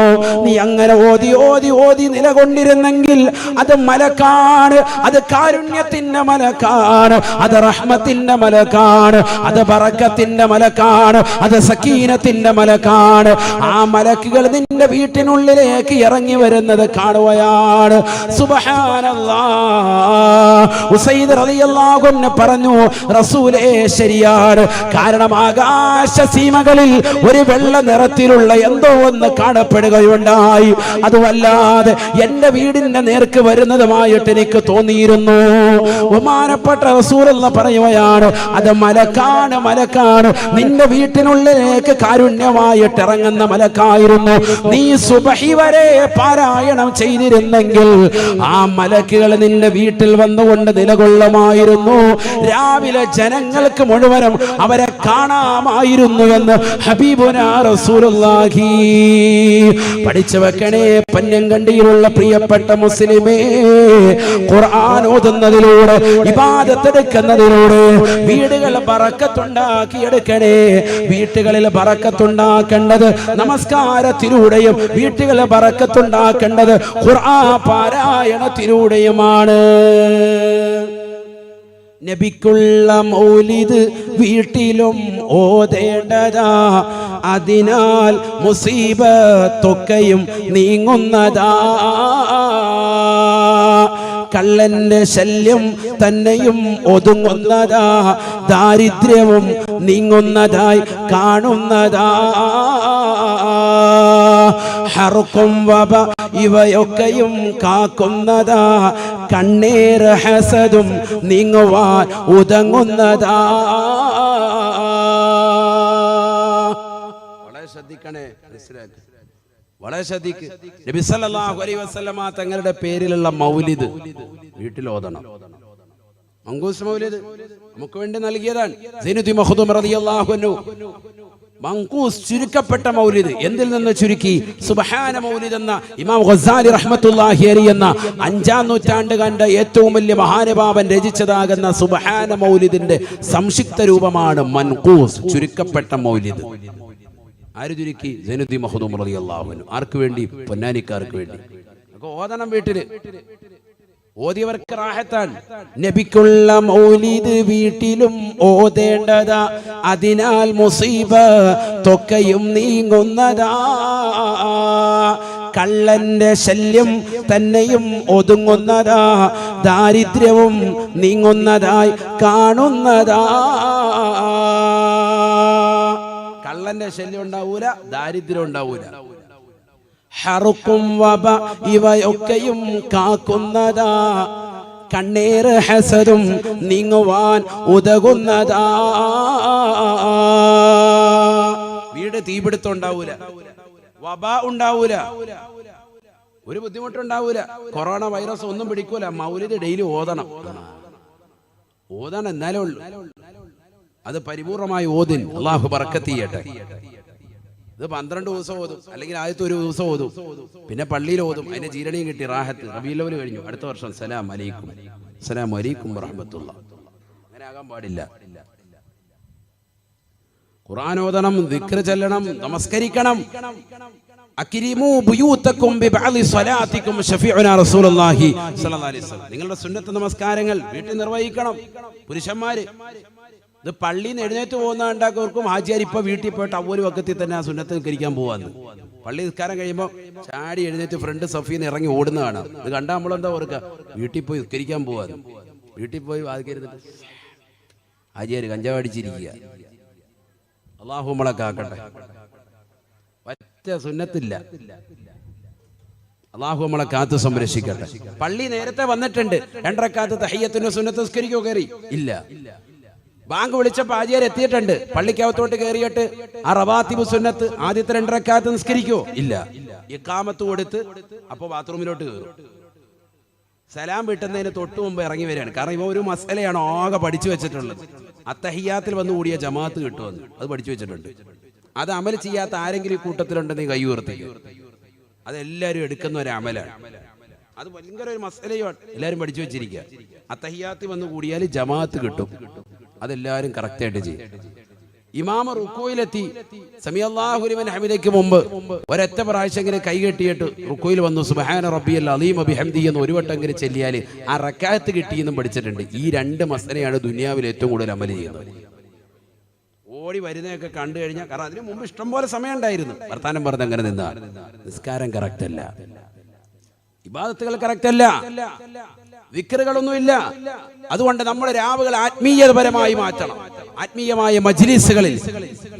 നീ അങ്ങനെ ഓതി ഓതി ഓതി നിലകൊണ്ടിരുന്നെങ്കിൽ അത് മലക്കാണ്, അത് കാരുണ്യത്തിന്റെ മലക്കാണ്, അത് റഹ്മത്തിന്റെ മലക്കാണ്, അത് ബറക്കത്തിന്റെ മലക്കാണ്, അത് സക്കീനത്തിന്റെ മലക്കാണ്. ആ മലക്കുകൾ നിന്റെ വീട്ടിനുള്ളിലേക്ക് ഇറങ്ങി വരുന്നത് കാണുകയാണ്. സുബ്ഹാനല്ലാഹ്. ഉസൈദ് റളിയല്ലാഹു അൻഹു പറഞ്ഞു, റസൂലേ ശരിയാണ്. കാരണം ആകാശസീമകളിൽ ഒരു വെള്ള നിറത്തിലുള്ള എന്തോ ഒന്ന് കാണപ്പെടുകയുണ്ടായി. അതുവല്ലാതെ എന്റെ വീടിന്റെ നേർക്ക് വരുന്നതുമായിട്ട് എനിക്ക് തോന്നിയിരുന്നു. ബഹുമാനപ്പെട്ട റസൂലുള്ള പറയുകയാണ്, അത് മലക്കാണ്, മലക്കാണ്. നിന്റെ വീട്ടിനുള്ളിലേക്ക് കാരുണ്യമായിട്ട് ഇറങ്ങുന്ന മലക്കായിരുന്നു. നീ സുബഹി വരെ പാരായണം ചെയ്തിരുന്നെങ്കിൽ ആ മലക്കുകൾ നിന്റെ വീട്ടിൽ വന്നുകൊണ്ട് നിലകൊള്ളുമായിരുന്നു. രാവിലെ ജനങ്ങൾക്ക് മുഴുവനും അവരെ കാണാം, ഹറാമായിരുന്നുവെന്ന് ഹബീബുനാ റസൂലുള്ളാഹി. പഠിച്ചു വെക്കണേ പന്നങ്കണ്ടിയിലുള്ള പ്രിയപ്പെട്ട മുസ്ലിമേ, ഖുർആൻ ഓതുന്നതിലൂടെ ഇബാദത്ത് എടുക്കുന്നതിലൂടെ വീടുകൾ ബറക്കത്തുണ്ടാക്കിയെടുക്കണേ. വീട്ടുകളിൽ ബറക്കത്തുണ്ടാക്കേണ്ടത് നമസ്കാരത്തിലൂടെയും വീട്ടുകളിൽ ബറക്കത്തുണ്ടാക്കേണ്ടത് ഖുർആൻ പാരായണത്തിലൂടെയുമാണ്. നബിക്കുള്ള മൗലിദ് വീട്ടിലും ഓതേണ്ടതാ, അതിനാൽ മുസീബത്തൊക്കെയും നീങ്ങുന്നതാ. കള്ളന്റെ ശല്യം തന്നെയും ഒതുങ്ങുന്നതാ, ദാരിദ്ര്യവും നീങ്ങുന്നതായി കാണുന്നതാ. ഹർക്കും വബ ഇവയൊക്കെയും കാക്കുന്നതാ, കണ്ണീർ ഹസദും നീങ്ങുവാൻ ഉതങ്ങുന്നതാ. വളരെ ശ്രദ്ധിക്കണേ, വളരെ ശ്രദ്ധിക്ക്. നബി സല്ലല്ലാഹു അലൈഹി വസല്ലമ തങ്ങളുടെ പേരിലുള്ള മൗലിദ് വീട്ടിൽ ഓതണം. മങ്കൂസ് മൗലിദ് നമുക്ക് വേണ്ടി നൽകിയതാണ് സൈനുദ്ദീൻ മഖ്ദൂം റളിയല്ലാഹു അൻഹു. മങ്കൂസ് ചുരുക്കപ്പെട്ട മൗലിദ് എന്തിൽ നിന്ന് ചുരുക്കി? സുബ്ഹാന മൗലിദ് എന്ന ഇമാം ഗസാലി റഹ്മത്തുള്ളാഹി അലൈഹി എന്ന 5-ാം നൂറ്റാണ്ട് കണ്ട ഏറ്റവും വലിയ മഹാനുഭാവൻ രചിച്ചതാകുന്ന സുബ്ഹാന മൗലിദിന്റെ സംക്ഷിപ്ത രൂപമാണ് മൻകൂസ്, ചുരുക്കപ്പെട്ട മൗലിദ്. ആര് ചുരുക്കി? സൈനുദ്ദീൻ മഖ്ദൂം റളിയല്ലാഹു അൻഹു. ആർക്ക് വേണ്ടി? പൊന്നാനിക്കാർക്ക് വേണ്ടി. ഓതണം വീട്ടില്, ഓതിയവർക്ക് റാഹത്താണ്. നബിക്കുള്ള മൗലിദ് വീട്ടിലും ഓതേണ്ടതാ, അതിനാൽ മുസീബത്തൊക്കെയും നീങ്ങുന്നതാ. കള്ളന്റെ ശല്യം തന്നെയും ഒതുങ്ങുന്നതാ, ദാരിദ്ര്യവും നീങ്ങുന്നതായി കാണുന്നതാ. കള്ളന്റെ ശല്യം ഉണ്ടാവൂല, ദാരിദ്ര്യം ഉണ്ടാവൂല. ഹറുക്കും വബ ഇവയൊക്കെയും കാക്കുന്നതാ, കണ്ണീർ ഹസദും നീങ്ങുവാൻ ഉതകുന്നതാ. വീട് തീപിടുത്തം ഉണ്ടാവൂല, വബ ഉണ്ടാവൂല, ഒരു ബുദ്ധിമുട്ടുണ്ടാവൂല, കൊറോണ വൈറസ് ഒന്നും പിടിക്കൂല. മൗലിദ് ഡെയിലി ഓതണം, എന്നാലേ ഉള്ളൂ. അത് പരിപൂർണമായി ഓതിൻ അള്ളാഹു ബറക്കത്ത് ചെയ്യട്ടെ. ഇത് 12 ദിവസം ഓതും, അല്ലെങ്കിൽ ആദ്യത്തെ ഒരു ദിവസം ഓതും, പിന്നെ പള്ളിയിൽ ഓതും. അതിന്റെ ജീരണിയും കിട്ടി, റാഹത്ത്. റബീഉൽ അവ്വൽ കഴിഞ്ഞു, അടുത്ത വർഷം അസ്സലാമു അലൈക്കും വറഹ്മത്തുള്ളാഹി. അങ്ങനെ ആകാൻ പാടില്ല. ഖുർആൻ ഓതണം, ദിക്ർ ചൊല്ലണം, നമസ്കരിക്കണം. അക്രിമു ബുയൂതകും ബിബഅദി സ്വലാത്തികും ശഫീഉനാ റസൂലുള്ളാഹി സ്വല്ലല്ലാഹി അലൈഹി വസല്ലം. നിങ്ങളുടെ സുന്നത്ത് നമസ്കാരങ്ങൾ വീട്ടിൽ നിർവഹിക്കണം പുരുഷന്മാര്. ഇത് പള്ളിയിൽ നിന്ന് എഴുന്നേറ്റ് പോകുന്ന ഉണ്ടാക്കവർക്കും ഹാജിയാർ ഇപ്പൊ വീട്ടിൽ പോയിട്ട് അവര് വക്കത്തിൽ തന്നെ ആ സുന്നത്ത് നിസ്കരിക്കാൻ പോവാന്ന്. പള്ളി നിസ്കാരം കഴിയുമ്പോൾ ചാടി എഴുന്നേറ്റ് ഫ്രണ്ട് സഫീന്ന് ഇറങ്ങി ഓടുന്ന കാണാം. ഇത് കണ്ടാൽ നമ്മളെന്താ ഓർക്കുക? വീട്ടിൽ പോയി നിസ്കരിക്കാൻ പോവാന്ന്. വീട്ടിൽ പോയി വാദിക്കരുത്, ഹാജിയാർ കഞ്ചാവടിച്ചിരിക്കുക. അള്ളാഹു നമ്മളെ കാക്കട്ടെ. ഒറ്റ സുന്നത്തില്ല. അള്ളാഹു നമ്മളെ കാത്തു സംരക്ഷിക്കട്ടെ. പള്ളി നേരത്തെ വന്നിട്ടുണ്ട്, 2 റക്അത്ത് തഹിയ്യത്തിന്റെ സുന്നത്ത് നിസ്കരിക്കോ? കയറി ഇല്ല. ബാങ്ക് വിളിച്ചപ്പോൾ ഹാജിയാർ എത്തിയിട്ടുണ്ട്, പള്ളിക്കകത്തോട്ട് കയറിയിട്ട് ആ റവാത്തിബ് സുന്നത്ത് ആദ്യത്തെ 2 റക്അത്ത് നിസ്കരിക്കോ? ഇല്ല. ഇഖാമത്ത് കൊടുത്ത് അപ്പൊ ബാത്റൂമിലോട്ട് കയറും. സലാം വീട്ടുന്നതിന് തൊട്ട് മുമ്പ് ഇറങ്ങി വരികയാണ്. കാരണം ഇവ ഒരു മസലയാണ് ആകെ പഠിച്ചു വെച്ചിട്ടുള്ളത്. അത്തഹിയ്യാത്തിൽ വന്ന് കൂടിയ ജമാഅത്ത് കിട്ടുമെന്ന് അത് പഠിച്ചു വെച്ചിട്ടുണ്ട്. അത് അമൽ ചെയ്യാത്ത ആരെങ്കിലും ഈ കൂട്ടത്തിലുണ്ടെന്ന് കൈ ഉയർത്തിക്കും. അതെല്ലാവരും എടുക്കുന്ന ഒരു അമലാണ്. അത് ഭയങ്കര ഒരു മസലയുമാണ്, എല്ലാവരും പഠിച്ചു വെച്ചിരിക്കുക. അത്തഹിയ്യാത്തിൽ വന്ന് കൂടിയാൽ ജമാഅത്ത് കിട്ടും. അതെല്ലാവരും കറക്റ്റായിട്ട് ചെയ്യും. ഇമാമ റുക്കോയിലെത്തി സമിഅല്ലാഹു ലിമൻ ഹമിദയ്ക്ക് മുമ്പ് ഒരൊറ്റ പ്രാവശ്യമെങ്കിലും കൈകെട്ടിയിട്ട് റുക്കോയിൽ വന്നു സുബ്ഹാന റബ്ബിയൽ അലീം ബിഹംദിഹി എന്ന് ഒരു വട്ടമെങ്കിലും ചെല്ലിയാൽ ആ റക്അത്ത് കിട്ടിയെന്നും പഠിച്ചിട്ടുണ്ട്. ഈ 2 മസലയാണ് ദുനിയാവിൽ ഏറ്റവും കൂടുതൽ അമൽ ചെയ്യുന്നത്. ഓടി വരുന്നതൊക്കെ കണ്ടു കഴിഞ്ഞാൽ, കാരണം അതിന് മുമ്പ് ഇഷ്ടംപോലെ സമയം ഉണ്ടായിരുന്നു, വർത്താനം പറഞ്ഞ് അങ്ങനെ നിന്നാ നിസ്കാരം കറക്റ്റ് അല്ല, ഇബാദത്തുകൾ കറക്റ്റ് അല്ല, ദിക്റുകളൊന്നുമില്ല. അതുകൊണ്ട് നമ്മുടെ രാവുകൾ ആത്മീയപരമായി മാറ്റണം. ആത്മീയമായ മജ്ലിസുകളിൽ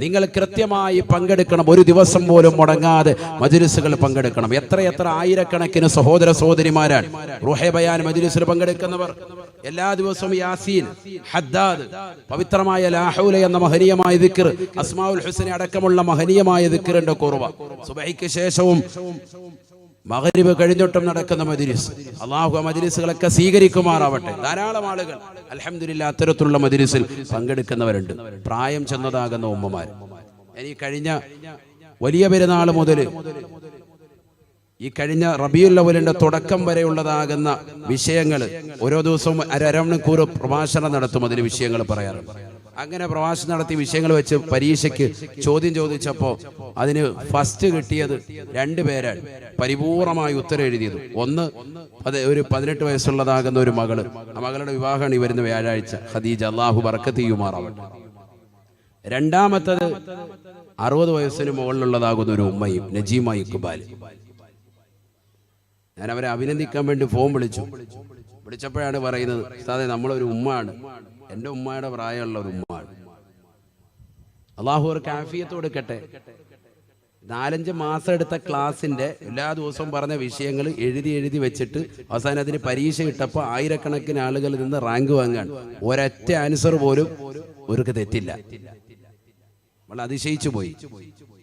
നിങ്ങൾ കൃത്യമായി പങ്കെടുക്കണം. ഒരു ദിവസം പോലും മുടങ്ങാതെ മജ്ലിസുകൾ പങ്കെടുക്കണം. എത്ര ആയിരക്കണക്കിന് സഹോദര സഹോദരിമാരാണ് റൂഹെ ബയാൻ മജ്ലിസിൽ പങ്കെടുക്കുന്നവർ. എല്ലാ ദിവസവും യാസീൻ, ഹദ്ദാദ്, പവിത്രമായ ലാ ഹൗല എന്ന മഹനീയമായ ദിക്ർ, അസ്മാഉൽ ഹുസ്ന അടക്കമുള്ള മഹനീയമായ ദിക്റിന്റെ ഖുർബ സുബഹിക്ക് ശേഷവും മഗ്രിബ് കഴിഞ്ഞിട്ടും നടക്കുന്ന മജ്ലിസ്, അള്ളാഹു ആ മജ്ലിസുകളൊക്കെ സ്വീകരിക്കുമാറാവട്ടെ. ധാരാളം ആളുകൾ അൽഹംദുലില്ലാഹ് അത്തരത്തിലുള്ള മജ്ലിസിൽ പങ്കെടുക്കുന്നവരുണ്ട്, പ്രായം ചെന്നതാകുന്ന ഉമ്മമാർ. ഇനി കഴിഞ്ഞ വലിയ പെരുന്നാൾ മുതൽ ഈ കഴിഞ്ഞ റബീഉൽ അവ്വലിന്റെ തുടക്കം വരെയുള്ളതാകുന്ന വിഷയങ്ങൾ ഓരോ ദിവസവും അരമണിക്കൂർ പ്രഭാഷണം നടത്തും, അതിന് വിഷയങ്ങൾ പറയാറുണ്ട്. അങ്ങനെ പ്രഭാഷണം നടത്തി വിഷയങ്ങൾ വെച്ച് പരീക്ഷയ്ക്ക് ചോദ്യം ചോദിച്ചപ്പോൾ അതിന് ഫസ്റ്റ് കിട്ടിയത് 2 പേരാണ് പരിപൂർണമായി ഉത്തരം എഴുതിയത്. ഒന്ന് ഒരു 18 വയസ്സുള്ളതാകുന്ന ഒരു മകള്, ആ മകളുടെ വിവാഹമാണ് ഈ വരുന്ന വ്യാഴാഴ്ച, ഖദീജ, അല്ലാഹു ബർക്കത്ത് ചെയ്യുമാറാവട്ടെ. രണ്ടാമത്തത് 60 വയസ്സിന് മുകളിലുള്ളതാകുന്ന ഒരു ഉമ്മയും, നജീമ ഇക്ബാൽ. ഞാൻ അവരെ അഭിനന്ദിക്കാൻ വേണ്ടി ഫോൺ വിളിച്ചപ്പോഴാണ് പറയുന്നത്, ഉസ്താദേ നമ്മളൊരു ഉമ്മയാണ്, എൻ്റെ ഉമ്മയുടെ പ്രായമുള്ള ഒരു ഉമ്മയാണ്. അള്ളാഹു അവർക്ക് ആഫിയത്ത് കൊടുക്കട്ടെ. 4-5 മാസം എടുത്ത ക്ലാസ്സിന്റെ എല്ലാ ദിവസവും പറഞ്ഞ വിഷയങ്ങൾ എഴുതി വെച്ചിട്ട് അവസാനം അതിന് പരീക്ഷ കിട്ടപ്പോൾ ആയിരക്കണക്കിന് ആളുകളിൽ നിന്ന് റാങ്ക് വാങ്ങാൻ ഒരൊറ്റ ആൻസർ പോലും അവർക്ക് തെറ്റില്ല. നമ്മൾ അതിശയിച്ചു പോയി.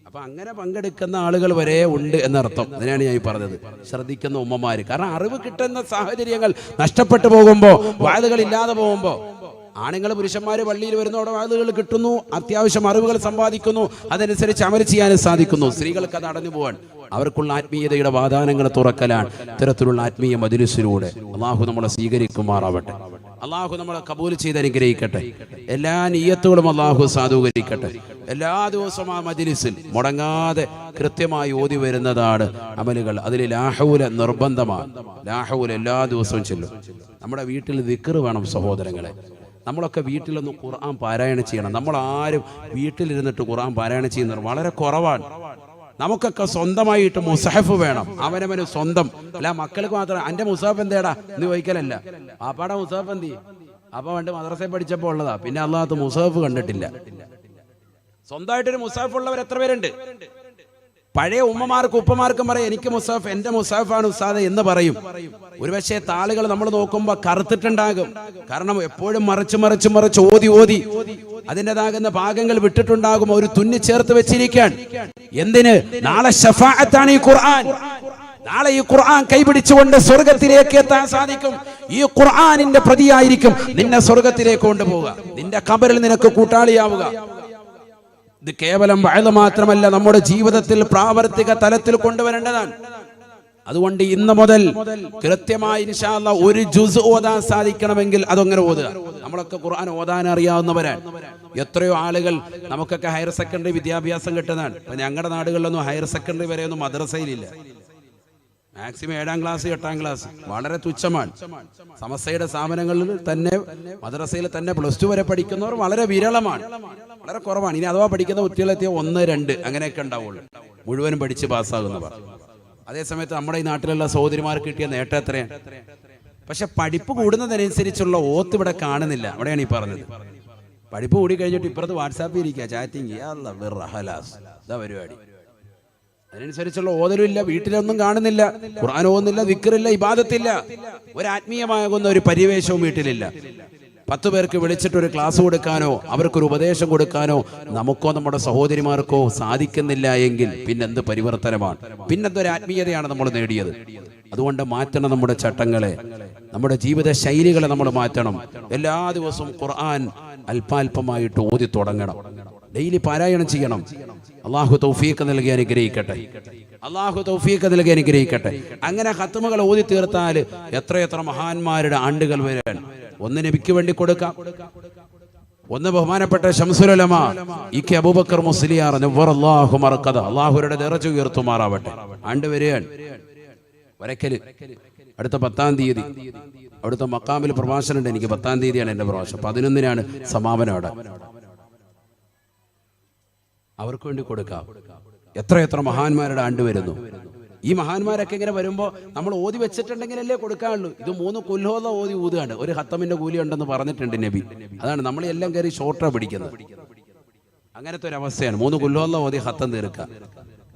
അപ്പൊ അങ്ങനെ പങ്കെടുക്കുന്ന ആളുകൾ വരെ ഉണ്ട് എന്നർത്ഥം. അതിനാണ് ഞാൻ പറഞ്ഞത്, ശ്രദ്ധിക്കുന്ന ഉമ്മമാര്. കാരണം അറിവ് കിട്ടുന്ന സാഹചര്യങ്ങൾ നഷ്ടപ്പെട്ടു പോകുമ്പോ, വാതുകൾ ഇല്ലാതെ പോകുമ്പോ, ആണുങ്ങൾ പുരുഷന്മാര് പള്ളിയിൽ വരുന്നതോടെ വാതുകൾ കിട്ടുന്നു, അത്യാവശ്യം അറിവുകൾ സമ്പാദിക്കുന്നു, അതനുസരിച്ച് അമൽ ചെയ്യാനും സാധിക്കുന്നു. സ്ത്രീകൾക്ക് അത് അടഞ്ഞു പോകാൻ അവർക്കുള്ള ആത്മീയതയുടെ വാതാനങ്ങൾ തുറക്കലാണ് ഇത്തരത്തിലുള്ള ആത്മീയ മജ്ലിസിലൂടെ. അള്ളാഹു നമ്മളെ സ്വീകരിക്കുമാറാവട്ടെ. അള്ളാഹു നമ്മളെ കബൂൽ ചെയ്ത് അനുഗ്രഹിക്കട്ടെ. എല്ലാ നിയ്യത്തുകളും അള്ളാഹു സാധൂകരിക്കട്ടെ. എല്ലാ ദിവസവും ആ മജ്ലിസിൽ മുടങ്ങാതെ കൃത്യമായി ഓതി വരുന്നതാണ് അമലുകൾ. അതിൽ ലാഹൗല നിർബന്ധമാണ്. ലാഹൗല എല്ലാ ദിവസവും ചെല്ലും. നമ്മുടെ വീട്ടിൽ ദിക്ർ വേണം സഹോദരങ്ങളെ. നമ്മളൊക്കെ വീട്ടിലൊന്ന് ഖുർആൻ പാരായണം ചെയ്യണം. നമ്മളാരും വീട്ടിലിരുന്നിട്ട് ഖുർആൻ പാരായണം ചെയ്യുന്നവർ വളരെ കുറവാണ്. നമുക്കൊക്കെ സ്വന്തമായിട്ട് മുസഹഫ് വേണം, അവനവന് സ്വന്തം. അല്ല മക്കൾക്ക് മാത്രം എൻ്റെ മുസഹഫ് എന്തേടാ എന്ന് ചോദിക്കലല്ല. പാപ്പാടെ മുസഹഫ് എന്തി അപ്പൊ പണ്ട് മദ്രസയിൽ പഠിച്ചപ്പോൾ ഉള്ളതാ, പിന്നെ അള്ളാഹത്ത് മുസഹഫ് കണ്ടിട്ടില്ല. സ്വന്തമായിട്ടൊരു മുസഹഫ് ഉള്ളവർ എത്ര പേരുണ്ട്? പഴയ ഉമ്മമാർക്കും ഉപ്പമാർക്കും പറയും എനിക്ക് മുസഹഫ്, എൻ്റെ മുസഹഫാണ് ഉസ്താദ് എന്ന് പറയും. ഒരുപക്ഷെ താളുകൾ നമ്മൾ നോക്കുമ്പോൾ കറുത്തിട്ടുണ്ടാകും. കാരണം എപ്പോഴും മറിച്ച് ഓതി അതിൻ്റെതാകുന്ന ഭാഗങ്ങൾ വിട്ടിട്ടുണ്ടാകും. ഒരു തുന്നി ചേർത്ത് വെച്ചിരിക്കാൻ. എന്തിന്? നാളെ ശഫാഅത്താണ് ഈ ഖുർആൻ. നാളെ ഈ ഖുർആൻ കൈപിടിച്ചുകൊണ്ട് സ്വർഗത്തിലേക്ക് എത്താൻ സാധിക്കും. ഈ ഖുർആനിന്റെ പ്രതിയായിരിക്കും നിന്നെ സ്വർഗത്തിലേക്ക് കൊണ്ടുപോവുക, നിന്റെ ഖബറിൽ നിനക്ക് കൂട്ടാളിയാവുക. ഇത് കേവലം വഅദ് മാത്രമല്ല, നമ്മുടെ ജീവിതത്തിൽ പ്രാവർത്തിക തലത്തിൽ കൊണ്ടുവരേണ്ടതാണ്. അതുകൊണ്ട് ഇന്ന് മുതൽ കൃത്യമായി ഇൻഷാ അല്ലാഹ് ഒരു ജുസ് ഓതാൻ സാധിക്കണമെങ്കിൽ അതങ്ങനെ ഓതുക. നമ്മളൊക്കെ ഖുർആൻ ഓതാൻ അറിയാവുന്നവരാണ്. എത്രയോ ആളുകൾ നമുക്കൊക്കെ ഹയർ സെക്കൻഡറി വിദ്യാഭ്യാസം കിട്ടുന്നതാണ്. ഇപ്പൊ ഞങ്ങളുടെ നാടുകളിലൊന്നും ഹയർ സെക്കൻഡറി വരെയൊന്നും മദ്രസയിലില്ല. മാക്സിമം 7ാം ക്ലാസ് 8ാം ക്ലാസ് വളരെ തുച്ഛമാണ്. സമസ്തയുടെ സ്ഥാപനങ്ങളിൽ തന്നെ മദ്രസയിൽ തന്നെ +2 വരെ പഠിക്കുന്നവർ വളരെ വിരളമാണ്, വളരെ കുറവാണ്. ഇനി അഥവാ പഠിക്കുന്ന കുട്ടികളെത്തിയ 1, 2 അങ്ങനെയൊക്കെ ഉണ്ടാവുള്ളൂ, മുഴുവനും പഠിച്ച് പാസ്സാകുന്നവർ. അതേസമയത്ത് നമ്മുടെ ഈ നാട്ടിലുള്ള സഹോദരിമാർക്ക് കിട്ടിയ നേട്ടം എത്രയാണ്? പക്ഷെ പഠിപ്പ് കൂടുന്നതിനനുസരിച്ചുള്ള ഓത്ത് ഇവിടെ കാണുന്നില്ല. അവിടെയാണ് ഈ പറഞ്ഞത്. പഠിപ്പ് കൂടി കഴിഞ്ഞിട്ട് ഇപ്പുറത്ത് വാട്സാപ്പിൽ ഇരിക്കുക, ചാറ്റിങ്, ഇതാ പരിപാടി. അതിനനുസരിച്ചുള്ള ഓതലുമില്ല, വീട്ടിലൊന്നും കാണുന്നില്ല, ഖുർആൻ ഓതുന്നില്ല, ദിക്റില്ല, ഇബാദത്തില്ല, ഒരു ആത്മീയമാകുന്ന ഒരു പരിവേഷവും വീട്ടിലില്ല. 10 പേർക്ക് വിളിച്ചിട്ട് ഒരു ക്ലാസ് കൊടുക്കാനോ അവർക്കൊരു ഉപദേശം കൊടുക്കാനോ നമുക്കോ നമ്മുടെ സഹോദരിമാർക്കോ സാധിക്കുന്നില്ല എങ്കിൽ പിന്നെന്ത് പരിവർത്തനമാണ്, പിന്നെന്തൊരു ആത്മീയതയാണ് നമ്മൾ നേടിയത്? അതുകൊണ്ട് മാറ്റണം നമ്മുടെ ചട്ടങ്ങളെ, നമ്മുടെ ജീവിത ശൈലികളെ നമ്മൾ മാറ്റണം. എല്ലാ ദിവസവും ഖുർആൻ അല്പാൽപമായിട്ട് ഓതി തുടങ്ങണം, ഡെയിലി പാരായണം ചെയ്യണം. അള്ളാഹു തൗഫീഖ് നൽകി അനുഗ്രഹിക്കട്ടെ. അള്ളാഹു തൗഫീഖ് നൽകി അനുഗ്രഹിക്കട്ടെ. അങ്ങനെ ഖത്മുകൾ ഓതി തീർത്താൽ എത്രയെത്ര മഹാന്മാരുടെ ആണ്ടുകൾ വരാൻ. ഒന്ന് നബിക്ക് വേണ്ടി കൊടുക്കാം, ഒന്ന് ബഹുമാനപ്പെട്ട ശംസുൽ ഉലമ ഇ.കെ. അബൂബക്കർ മുസ്ലിയാർ നവ്വറല്ലാഹു മർഖദ, അള്ളാഹുരുടെ ദറജ ഉയർത്തുമാറാവട്ടെ. ആണ്ട് വരികയാണ് വരക്കല്. അടുത്ത 10-ാം തീയതി അവിടുത്തെ മക്കാമിൽ പ്രഭാഷണം ഉണ്ട്. എനിക്ക് 10-ാം തീയതിയാണ് എൻ്റെ പ്രഭാഷണം. 11-നാണ് സമാപനം. അവിടെ അവർക്ക് വേണ്ടി കൊടുക്കാം. എത്രയെത്ര മഹാന്മാരുടെ ആണ്ട് വരുന്നു. ഈ മഹാന്മാരൊക്കെ ഇങ്ങനെ വരുമ്പോൾ നമ്മൾ ഓതി വെച്ചിട്ടുണ്ടെങ്കിലല്ലേ കൊടുക്കാനുള്ളൂ. ഇത് 3 കൊല്ലോല ഓതി ഊതുകയാണ്. ഒരു ഹത്തമിന്റെ കൂലി ഉണ്ടെന്ന് പറഞ്ഞിട്ടുണ്ട് നബി. അതാണ് നമ്മൾ എല്ലാം കയറി ഷോർട്ടാ പിടിക്കുന്നത്. അങ്ങനത്തെ ഒരു അവസ്ഥയാണ്. 3 കൊല്ലോല ഓതി ഹത്തം തീർക്കുക.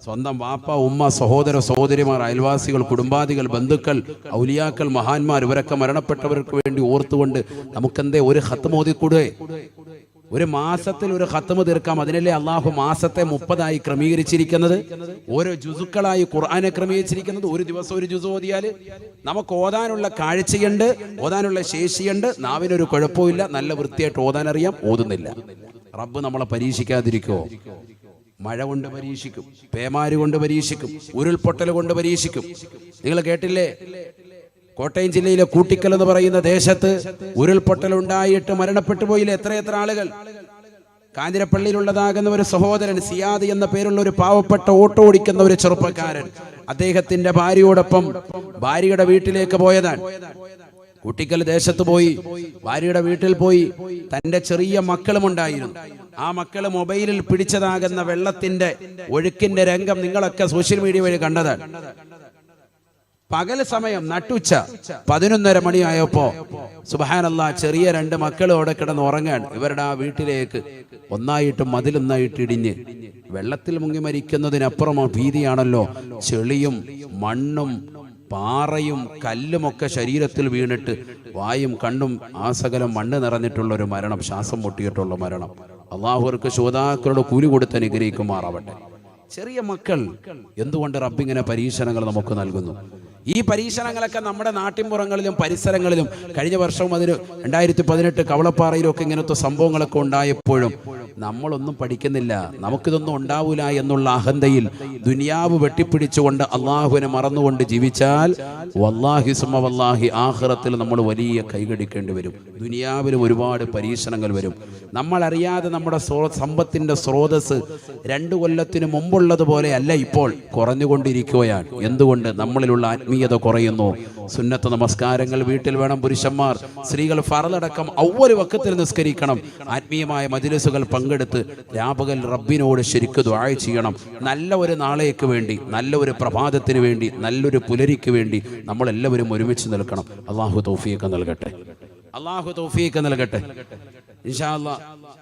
സ്വന്തം വാപ്പ, ഉമ്മ, സഹോദര സഹോദരിമാർ, അയൽവാസികൾ, കുടുംബാദികൾ, ബന്ധുക്കൾ, ഔലിയാക്കൾ, മഹാന്മാർ, ഇവരൊക്കെ മരണപ്പെട്ടവർക്ക് വേണ്ടി ഓർത്തുകൊണ്ട് നമുക്കെന്തേ ഒരു ഹത്തം ഓതിക്കൂടെ? ഒരു മാസത്തിൽ ഒരു ഖത്മ് തീർക്കാം. അതിനല്ലേ അള്ളാഹു മാസത്തെ 30 ക്രമീകരിച്ചിരിക്കുന്നത്, ഓരോ ജുസുക്കളായി ഖുർആനെ ക്രമീകരിച്ചിരിക്കുന്നത്. ഒരു ദിവസം ഒരു ജുസ് ഓതിയാൽ നമുക്ക് ഓതാനുള്ള കാഴ്ചയുണ്ട്, ഓതാനുള്ള ശേഷിയുണ്ട്, നാവിനൊരു കുഴപ്പമില്ല, നല്ല വൃത്തിയായിട്ട് ഓതാൻ അറിയാം, ഓതുന്നില്ല. റബ്ബ് നമ്മളെ പരീക്ഷിക്കാതിരിക്കോ? മഴ കൊണ്ട് പരീക്ഷിക്കും, പേമാരി കൊണ്ട് പരീക്ഷിക്കും, ഉരുൾപൊട്ടൽ കൊണ്ട് പരീക്ഷിക്കും. നിങ്ങൾ കേട്ടില്ലേ, കോട്ടയം ജില്ലയിലെ കൂട്ടിക്കൽ എന്ന് പറയുന്ന ദേശത്ത് ഉരുൾപൊട്ടൽ ഉണ്ടായിട്ട് മരണപ്പെട്ടു പോയില്ലേ എത്ര ആളുകൾ. കാഞ്ഞിരപ്പള്ളിയിലുള്ളതാകുന്ന ഒരു സഹോദരൻ സിയാദ് എന്ന പേരുള്ള ഒരു പാവപ്പെട്ട ഓട്ടോ ഓടിക്കുന്ന ഒരു ചെറുപ്പക്കാരൻ അദ്ദേഹത്തിന്റെ ഭാര്യയോടൊപ്പം ഭാര്യയുടെ വീട്ടിലേക്ക് പോയതാണ്. കൂട്ടിക്കൽ ദേശത്ത് പോയി ഭാര്യയുടെ വീട്ടിൽ പോയി. തന്റെ ചെറിയ മക്കളും ഉണ്ടായിരുന്നു. ആ മക്കള് മൊബൈലിൽ പിടിച്ചതാകുന്ന വെള്ളത്തിന്റെ ഒഴുക്കിന്റെ രംഗം നിങ്ങളൊക്കെ സോഷ്യൽ മീഡിയ വഴി കണ്ടതാണ്. പകൽ സമയം നട്ടുച്ച 11:30 മണിയായപ്പോ സുബ്ഹാനല്ലാഹ് ചെറിയ 2 മക്കളോടെ കിടന്ന് ഉറങ്ങാൻ. ഇവരുടെ ആ വീട്ടിലേക്ക് ഒന്നായിട്ട് മതിലൊന്നായിട്ട് ഇടിഞ്ഞ് വെള്ളത്തിൽ മുങ്ങി മരിക്കുന്നതിനപ്പുറം ഭീതിയാണല്ലോ. ചെളിയും മണ്ണും പാറയും കല്ലുമൊക്കെ ശരീരത്തിൽ വീണിട്ട് വായും കണ്ണും ആ സകലം മണ്ണ് നിറഞ്ഞിട്ടുള്ള ഒരു മരണം, ശ്വാസം മുട്ടിയിട്ടുള്ള മരണം. അള്ളാഹുവർക്ക് ശ്രോതാക്കളുടെ കൂലി കൊടുത്ത് അനുഗ്രഹിക്കുമാറാവട്ടെ. ചെറിയ മക്കൾ, എന്തുകൊണ്ട് റബ്ബിങ്ങനെ പരീക്ഷണങ്ങൾ നമുക്ക് നൽകുന്നു? ഈ പരീക്ഷണങ്ങളൊക്കെ നമ്മുടെ നാട്ടിൻപുറങ്ങളിലും പരിസരങ്ങളിലും കഴിഞ്ഞ വർഷവും 2018 കവളപ്പാറയിലും ഒക്കെ ഇങ്ങനത്തെ സംഭവങ്ങളൊക്കെ ഉണ്ടായപ്പോഴും നമ്മളൊന്നും പഠിക്കുന്നില്ല, നമുക്കിതൊന്നും ഉണ്ടാവൂല എന്നുള്ള അഹന്തയിൽ ദുനിയാവ് വെട്ടിപ്പിടിച്ചുകൊണ്ട് അള്ളാഹുവിനെ മറന്നുകൊണ്ട് ജീവിച്ചാൽ വല്ലാഹി സുമ്മ വല്ലാഹി ആഖിറത്തിൽ നമ്മൾ വലിയ കൈകടിക്കേണ്ടി വരും. ദുനിയാവിലും ഒരുപാട് പരീക്ഷണങ്ങൾ വരും. നമ്മൾ അറിയാതെ നമ്മുടെ സമ്പത്തിന്റെ സ്രോതസ് 2 കൊല്ലത്തിന് മുമ്പുള്ളതുപോലെ അല്ല, ഇപ്പോൾ കുറഞ്ഞുകൊണ്ടിരിക്കുകയാണ്. എന്തുകൊണ്ട്? നമ്മളിലുള്ള ആത്മീയത കുറയുന്നു. സുന്നത്ത് നമസ്കാരങ്ങൾ വീട്ടിൽ വേണം. പുരുഷന്മാർ, സ്ത്രീകൾ ഫർളടക്കം അവ്വൽ വഖത്തിൽ നിസ്കരിക്കണം. ആത്മീയമായ മജ്‌ലിസുകൾ പങ്കെടുത്ത് രാപകൽ റബ്ബിനോട് ശരിക്ക് ദുആ ചെയ്യണം. നല്ല ഒരു നാളേക്ക് വേണ്ടി, നല്ല ഒരു പ്രഭാതത്തിന് വേണ്ടി, നല്ലൊരു പുലരിക്ക് വേണ്ടി നമ്മളെല്ലാവരും ഒരുമിച്ച് നിൽക്കണം. അല്ലാഹു തൗഫീഖ് നൽകട്ടെ, അല്ലാഹു തൗഫീഖ് നൽകട്ടെ ഇൻഷാ അല്ലാഹ്.